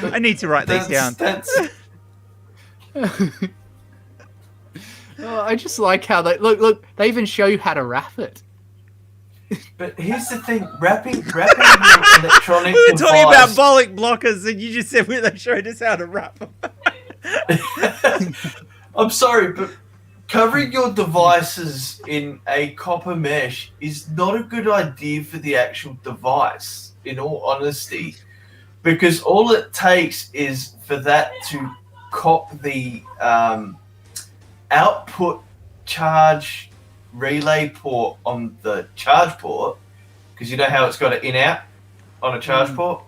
I need to write these down. Oh, I just like how they look. They even show you how to wrap it. But here's the thing: wrapping your electronic We were device. talking about bollock blockers, and you just said they showed us how to wrap them. I'm sorry, but covering your devices in a copper mesh is not a good idea for the actual device, in all honesty, because all it takes is for that to cop the output charge relay port on the charge port, because you know how it's got an in-out on a charge port,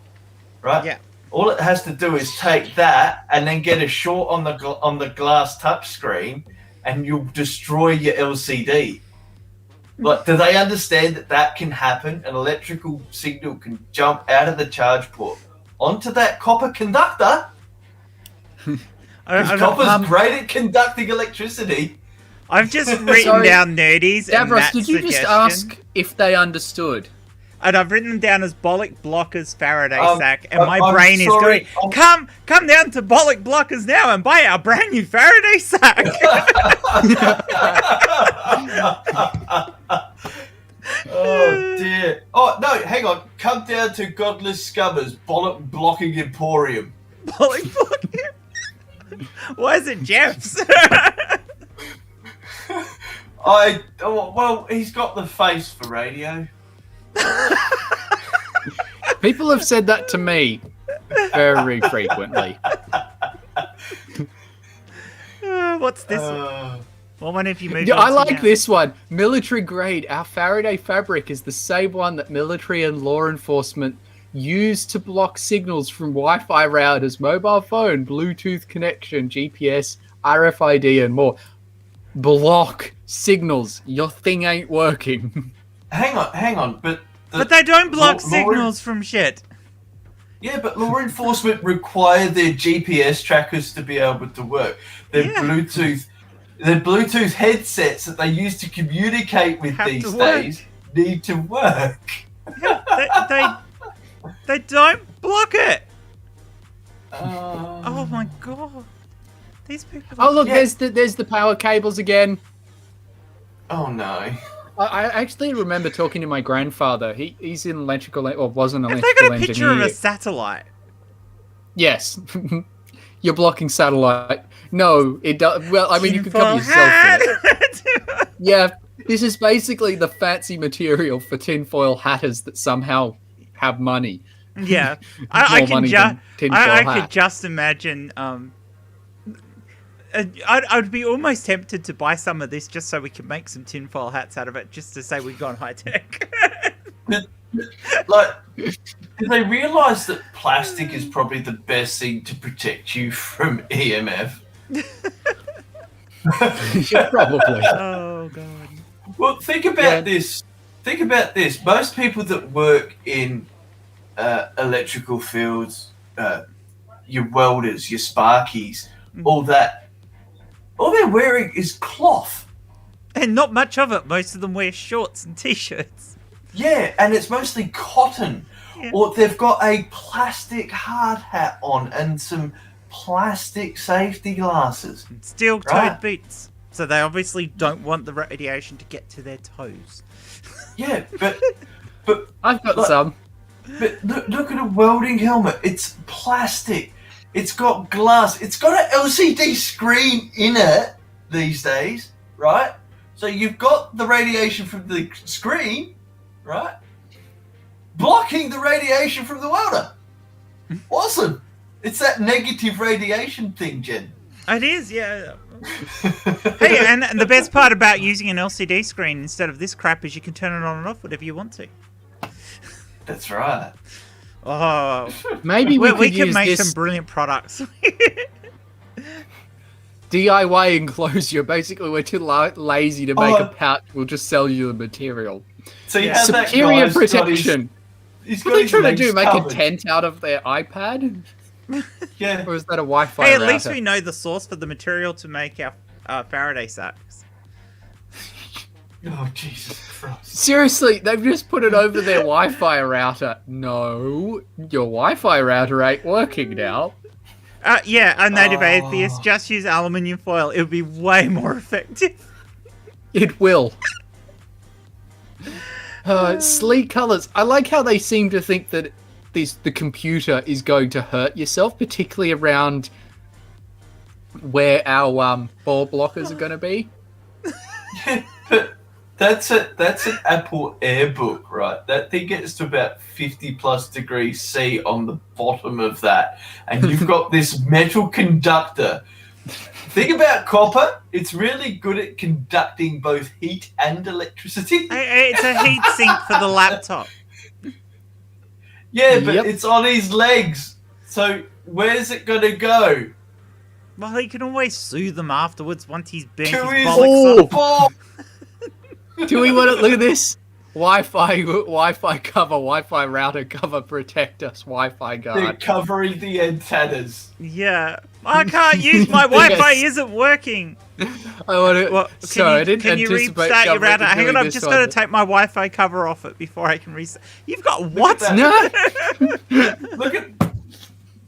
right? Yeah. All it has to do is take that and then get a short on the glass touch screen, and you'll destroy your LCD. Like, do they understand that can happen? An electrical signal can jump out of the charge port onto that copper conductor. Copper's great at conducting electricity. I've just written down Nerdies and Davros, Matt's did you just suggestion. ask if they understood? And I've written them down as bollock blockers Faraday sack, and my I'm brain is sorry, going, come down to bollock blockers now and buy our brand new Faraday sack. Oh dear. Oh no, hang on. Come down to Godless Scummers Bollock Blocking Emporium. Bollock blocking? Why is it Jeff's? Well, he's got the face for radio. People have said that to me very frequently. What's this one? Well, when have you moved Yeah, on I to like now? this one. Military grade. Our Faraday fabric is the same one that military and law enforcement use to block signals from Wi-Fi routers, mobile phone, Bluetooth connection, GPS, RFID, and more. Block signals. Your thing ain't working. Hang on, but they don't block law- signals from shit. Yeah, but law enforcement require their GPS trackers to be able to work. Their Bluetooth headsets that they use to communicate with Have these to work. days need to work. Yeah, they don't block it. Oh Oh my god. These people. Oh look, Yeah. there's the power cables again. Oh no. I actually remember talking to my grandfather. He's in electrical, or was an Have they electrical got a picture engineer. of a satellite? Yes. You're blocking satellite. No, it does. Well, I mean, you could cover Tinfoil yourself in it. hat. Yeah, this is basically the fancy material for tinfoil hatters that somehow have money. Yeah, I More can money than tinfoil I hat. could just imagine. I'd be almost tempted to buy some of this just so we can make some tinfoil hats out of it, just to say we've gone high tech. Like, do they realise that plastic is probably the best thing to protect you from EMF? Yeah, probably. Oh god. Well, think about this. Think about this. Most people that work in electrical fields, your welders, your sparkies, all that, all they're wearing is cloth. And not much of it. Most of them wear shorts and t-shirts. Yeah, and it's mostly cotton. Yeah. Or they've got a plastic hard hat on and some plastic safety glasses. Steel-toed Right. boots. So they obviously don't want the radiation to get to their toes. Yeah, but I've got Look. some. But look at a welding helmet. It's plastic. It's got glass. It's got an LCD screen in it these days, right? So you've got the radiation from the screen, right? Blocking the radiation from the welder. Awesome. It's that negative radiation thing, Jen. It is, yeah. Hey, and the best part about using an LCD screen instead of this crap is you can turn it on and off whatever you want to. That's right. Oh, Maybe we we could can use make this. some brilliant products. DIY enclosure. Basically, we're too lazy to make a pouch. We'll just sell you the material. So you have that Superior guy's got protection. He's What got are they his trying to legs do? Make covered. a tent out of their iPad? Yeah. Or is that a Wi-Fi Hey, at router? least we know the source for the material to make our Faraday sacks. Oh, Jesus Christ. Seriously, they've just put it over their Wi-Fi router. No, your Wi-Fi router ain't working now. Yeah, a native Oh. atheist, just use aluminium foil. It would be way more effective. It will. Sleek colors. I like how they seem to think that the computer is going to hurt yourself, particularly around where our ball blockers are going to be. But that's an Apple Airbook, right? That thing gets to about 50 plus degrees C on the bottom of that. And you've got this metal conductor. Think about copper. It's really good at conducting both heat and electricity. It's a heat sink for the laptop. Yeah, but Yep. it's on his legs. So where's it going to go? Well, he can always sue them afterwards once he's bent his To his bollocks up. ball. Do we want to look at this? Wi-Fi cover, Wi-Fi router cover, protect us, Wi-Fi They're guard. covering the antennas. Yeah. I can't use my Wi-Fi Yes. isn't working. I want to. Well, Sorry, I didn't can you anticipate restart your government router? Hang on, doing I've this just one. got to take my Wi-Fi cover off it before I can restart. You've got what? that. No. Look at.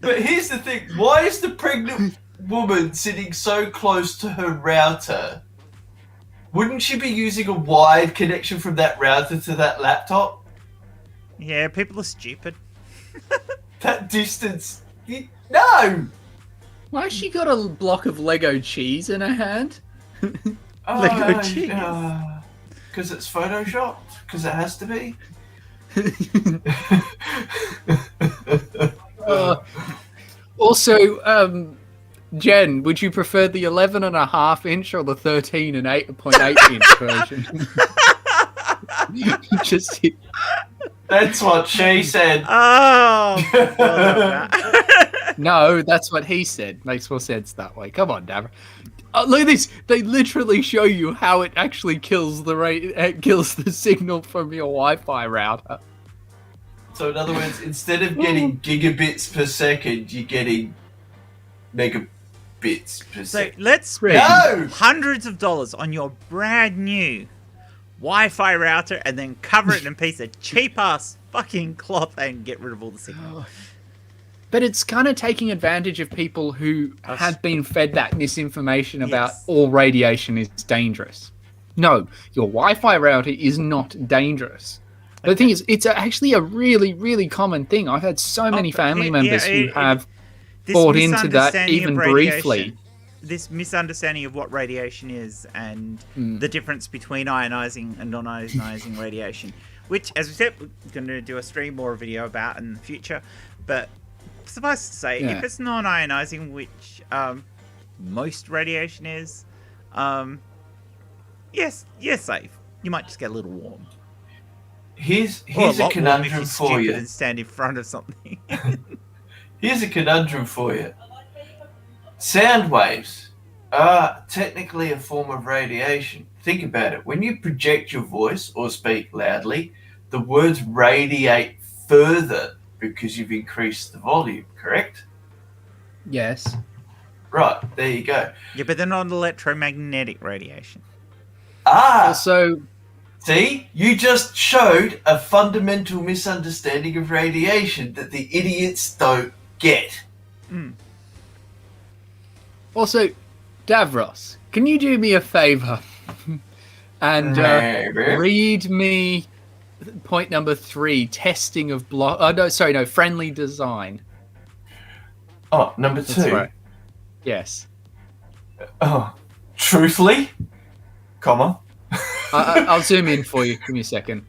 But here's the thing: why is the pregnant woman sitting so close to her router? Wouldn't she be using a wired connection from that router to that laptop? Yeah, people are stupid. That distance. No. Why has she got a block of Lego cheese in her hand? Lego cheese. Because it's photoshopped. Because it has to be. Also, Jen, would you prefer the 11.5 inch or the 13 and 8.8 inch version? Just That's what she said. Oh. Well done, Matt. no, that's what he said. Makes more sense that way. Come on, Davros. Look at this. They literally show you how it actually kills the signal from your Wi-Fi router. So in other words, instead of getting gigabits per second, you're getting megabits per So second. let's spend No! hundreds of dollars on your brand new Wi-Fi router and then cover it in a piece of cheap ass fucking cloth and get rid of all the signal. But it's kind of taking advantage of people who have been fed that misinformation about Yes. all radiation is dangerous. No, your Wi-Fi router is not dangerous. But the thing is, it's actually a really, really common thing. I've had so many family members who have This bought into that, misunderstanding even of briefly. radiation, this misunderstanding of what radiation is and the difference between ionizing and non-ionizing radiation, which, as we said, we're going to do a stream or a video about in the future. But suffice to say, Yeah. if it's non-ionizing, which most radiation is, yes, you're safe. You might just get a little warm. Here's Or a a lot warm if conundrum you're for stupid you. and stand in front of something. Here's a conundrum for you. Sound waves are technically a form of radiation. Think about it. When you project your voice or speak loudly, the words radiate further because you've increased the volume, correct? Yes. Right, there you go. Yeah, but they're not electromagnetic radiation. Also, See? You just showed a fundamental misunderstanding of radiation that the idiots don't get. Davros, can you do me a favor and read me point number 3, testing of friendly design. Oh, number 2. That's right. Yes. Oh, truthfully, comma. I'll zoom in for you. Give me a second.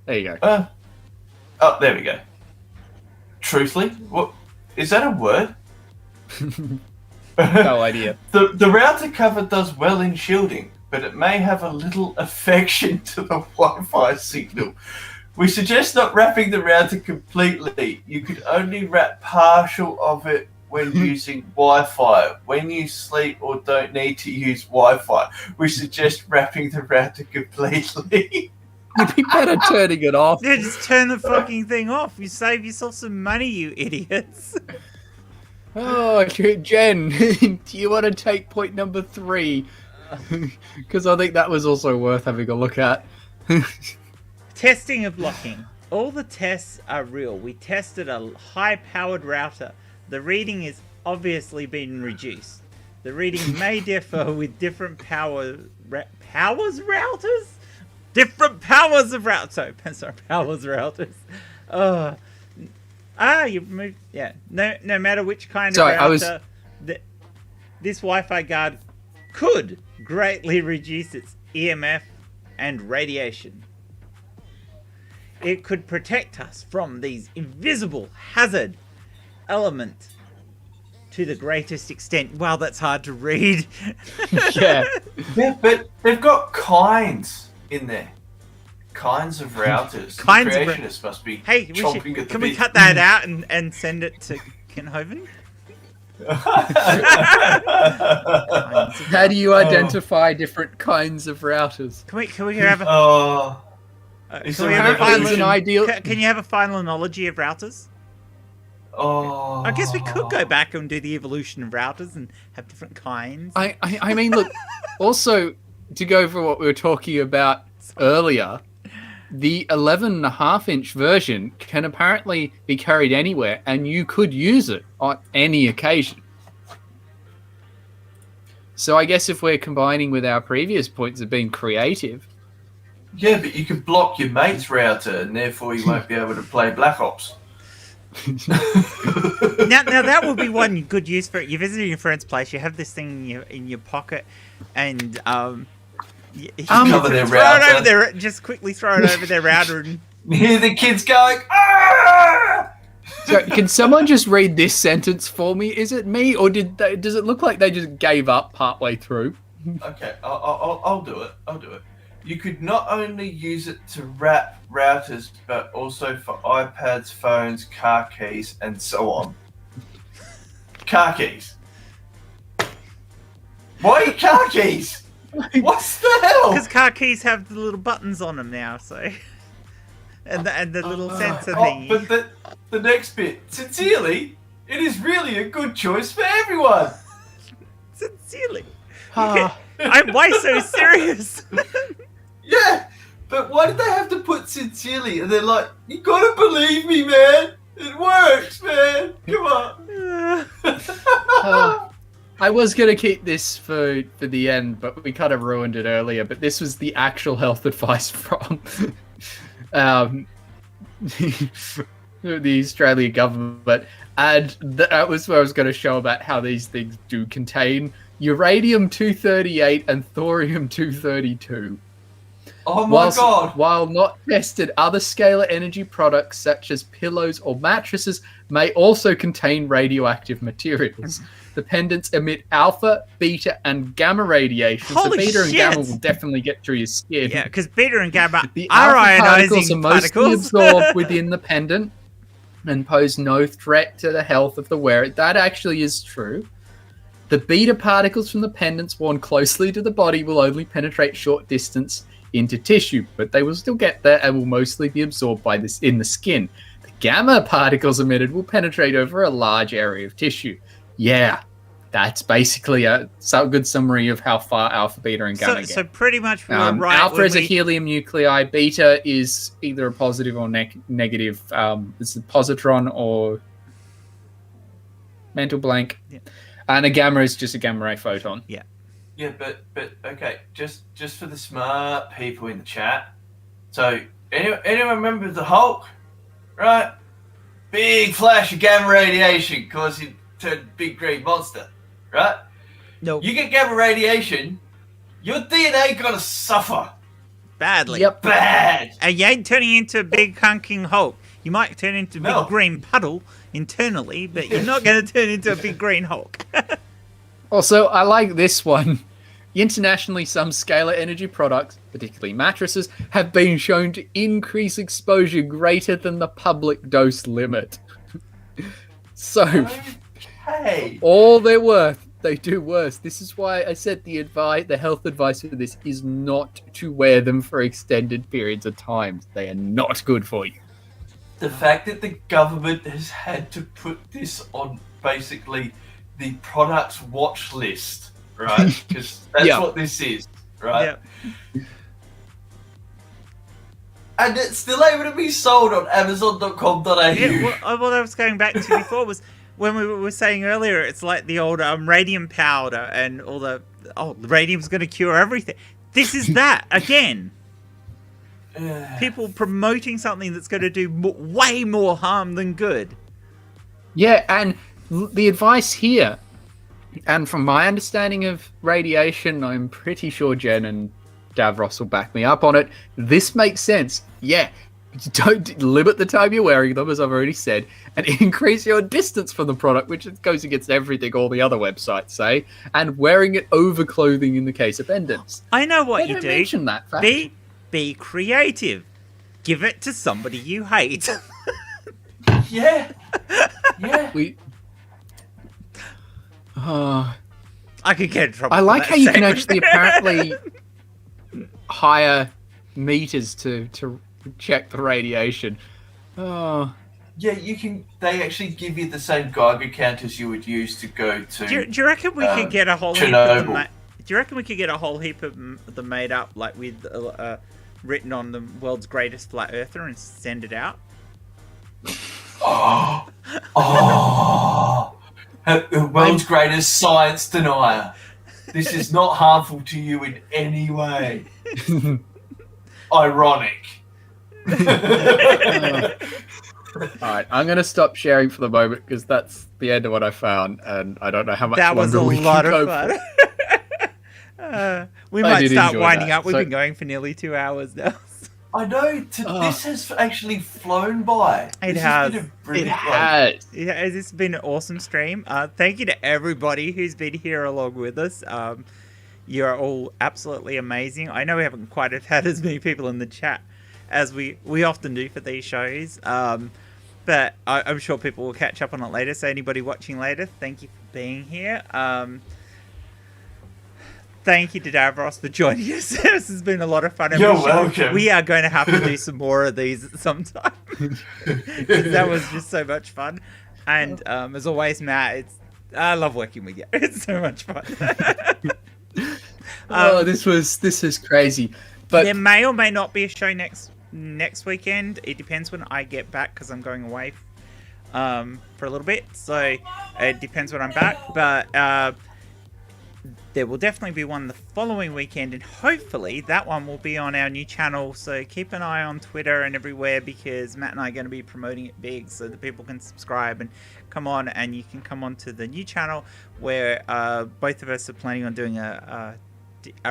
There you go. Oh, there we go. Truthfully, what is that a word? No idea. The router cover does well in shielding, but it may have a little affection to the Wi-Fi signal. We suggest not wrapping the router completely. You could only wrap partial of it when using Wi-Fi. When you sleep or don't need to use Wi-Fi, we suggest wrapping the router completely. You'd be better turning it off. Yeah, just turn the fucking thing off. You save yourself some money, you idiots. Oh, Jen, do you want to take point number 3? Because I think that was also worth having a look at. Testing of locking. All the tests are real. We tested a high-powered router. The reading is obviously been reduced. The reading may differ with different powers routers? Different powers of routers. Sorry, powers routers. You've moved. Yeah. No matter which kind of router, this Wi-Fi guard could greatly reduce its EMF and radiation. It could protect us from these invisible hazard elements to the greatest extent. Wow, that's hard to read. Yeah. Yeah, but they've got kinds in there. Kinds of routers. Kinds the of creationists must be Hey, chomping at the can we bit. cut that out and send it to Kinhoven? How do you identify different kinds of routers? Can we have a Is can there we have a an final evolution? Ideal- Can you have a final analogy of routers? I guess we could go back and do the evolution of routers and have different kinds. I mean, look, also, to go for what we were talking about earlier, the 11.5-inch version can apparently be carried anywhere, and you could use it on any occasion. So I guess if we're combining with our previous points of being creative... Yeah, but you could block your mate's router, and therefore you won't be able to play Black Ops. now that would be one good use for it. You're visiting your friend's place, you have this thing in your pocket, and you cover their throw router. it over there. Just quickly throw it over their router, and You hear the kids going, "Ah!" So, can someone just read this sentence for me? Is it me, or does it look like they just gave up partway through? Okay, I'll do it. I'll do it. You could not only use it to wrap routers, but also for iPads, phones, car keys, and so on. Car keys. Why car keys? What's the hell? because car keys have the little buttons on them now, so and the little sensor thingy. But the next bit. Sincerely, it is really a good choice for everyone. Sincerely, Ah. why so serious? Yeah, but why did they have to put sincerely? And they're like, you gotta believe me, man. It works, man. Come on. I was going to keep this for the end, but we kind of ruined it earlier. But this was the actual health advice from the Australian government. And that was where I was going to show about how these things do contain uranium-238 and thorium-232. Oh my god. While not tested, other scalar energy products such as pillows or mattresses may also contain radioactive materials. The pendants emit alpha, beta, and gamma radiation. Holy so beta and shit. gamma will definitely get through your skin. Yeah, because beta and gamma The are alpha particles are ionizing mostly particles. absorbed within the pendant and pose no threat to the health of the wearer. That actually is true. The beta particles from the pendants worn closely to the body will only penetrate short distance into tissue, but they will still get there and will mostly be absorbed by this in the skin. The gamma particles emitted will penetrate over a large area of tissue. Yeah, that's basically a good summary of how far alpha, beta, and gamma get. So pretty much we were right. Alpha when is a we- helium nuclei. Beta is either a positive or negative. It's a positron or mental blank. Yeah. And a gamma is just a gamma ray photon. Yeah. Yeah, but okay, just for the smart people in the chat. So anyone remember the Hulk? Right? Big flash of gamma radiation causing him to turn big green monster. Right? No, You get gamma radiation, your DNA gonna suffer. badly. Yep. Bad. And you ain't turning into a big hunking Hulk. You might turn into a No. big green puddle internally, but you're not going to turn into a big green Hulk. Also, I like this one. Internationally, some scalar energy products, particularly mattresses, have been shown to increase exposure greater than the public dose limit. So, Hey. All they're worth, they do worse. This is why I said the health advice for this is not to wear them for extended periods of time. They are not good for you. The fact that the government has had to put this on basically the product's watch list, right? Because that's Yeah. what this is, right? Yeah. And it's still able to be sold on Amazon.com.au. Yeah, what I was going back to before was when we were saying earlier, it's like the old radium powder and all the radium's going to cure everything. This is that again. People promoting something that's going to do way more harm than good. Yeah, and the advice here, and from my understanding of radiation, I'm pretty sure Jen and Davros will back me up on it. This makes sense. Yeah, don't limit the time you're wearing them, as I've already said, and increase your distance from the product, which goes against everything all the other websites say, and wearing it over clothing in the case of pendants. I know what They you don't do. mention that fact. Be creative. Give it to somebody you hate. Yeah. I could get in trouble. I for like that how you can statement. actually apparently hire meters to check the radiation. Oh, Yeah, you can. They actually give you the same Geiger count as you would use to go to. Do you reckon we could get a whole heap of them? Chernobyl. Do you reckon we could get a whole heap of them made up, like with written on the world's greatest flat earther, and send it out? Oh, the world's greatest science denier. This is not harmful to you in any way. Ironic. Alright, I'm going to stop sharing for the moment because that's the end of what I found, and I don't know how much That was a longer we lot can of go fun. for. We I might did start enjoy winding that. up. We've So- been going for nearly 2 hours now. I know. This has actually flown by. It This has. been a It brilliant one. has. Yeah, this has been an awesome stream. Thank you to everybody who's been here along with us. You're all absolutely amazing. I know we haven't quite had as many people in the chat as we often do for these shows. But I'm sure people will catch up on it later. So anybody watching later, thank you for being here. Thank you to Davros for joining us. This has been a lot of fun. And You're welcome. We are going to have to do some more of these sometime. 'Cause that was just so much fun. And as always, Matt, I love working with you. It's so much fun. This is crazy. But there may or may not be a show next weekend. It depends when I get back because I'm going away for a little bit. So it depends when I'm back. But there will definitely be one the following weekend, and hopefully that one will be on our new channel. So keep an eye on Twitter and everywhere because Matt and I are going to be promoting it big so that people can subscribe and come on, and you can come on to the new channel where both of us are planning on doing a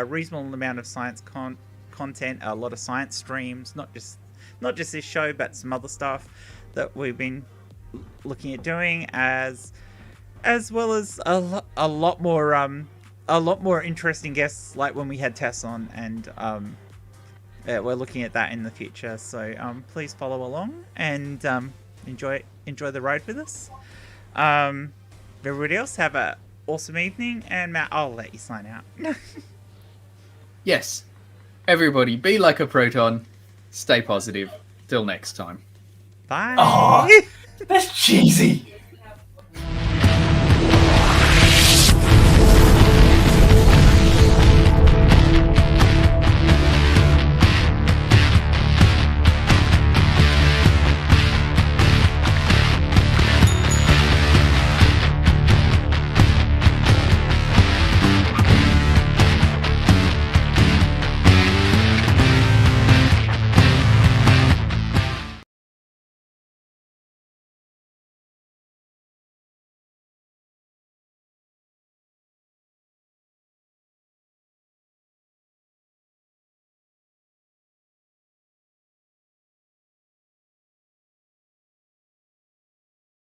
reasonable amount of science content, a lot of science streams, not just this show, but some other stuff that we've been looking at doing, as well as a lot more interesting guests, like when we had Tess on, and we're looking at that in the future. So please follow along and enjoy the ride with us. Everybody else, have an awesome evening, and Matt, I'll let you sign out. yes, everybody, be like a proton, stay positive. Till next time. Bye. Oh, that's cheesy.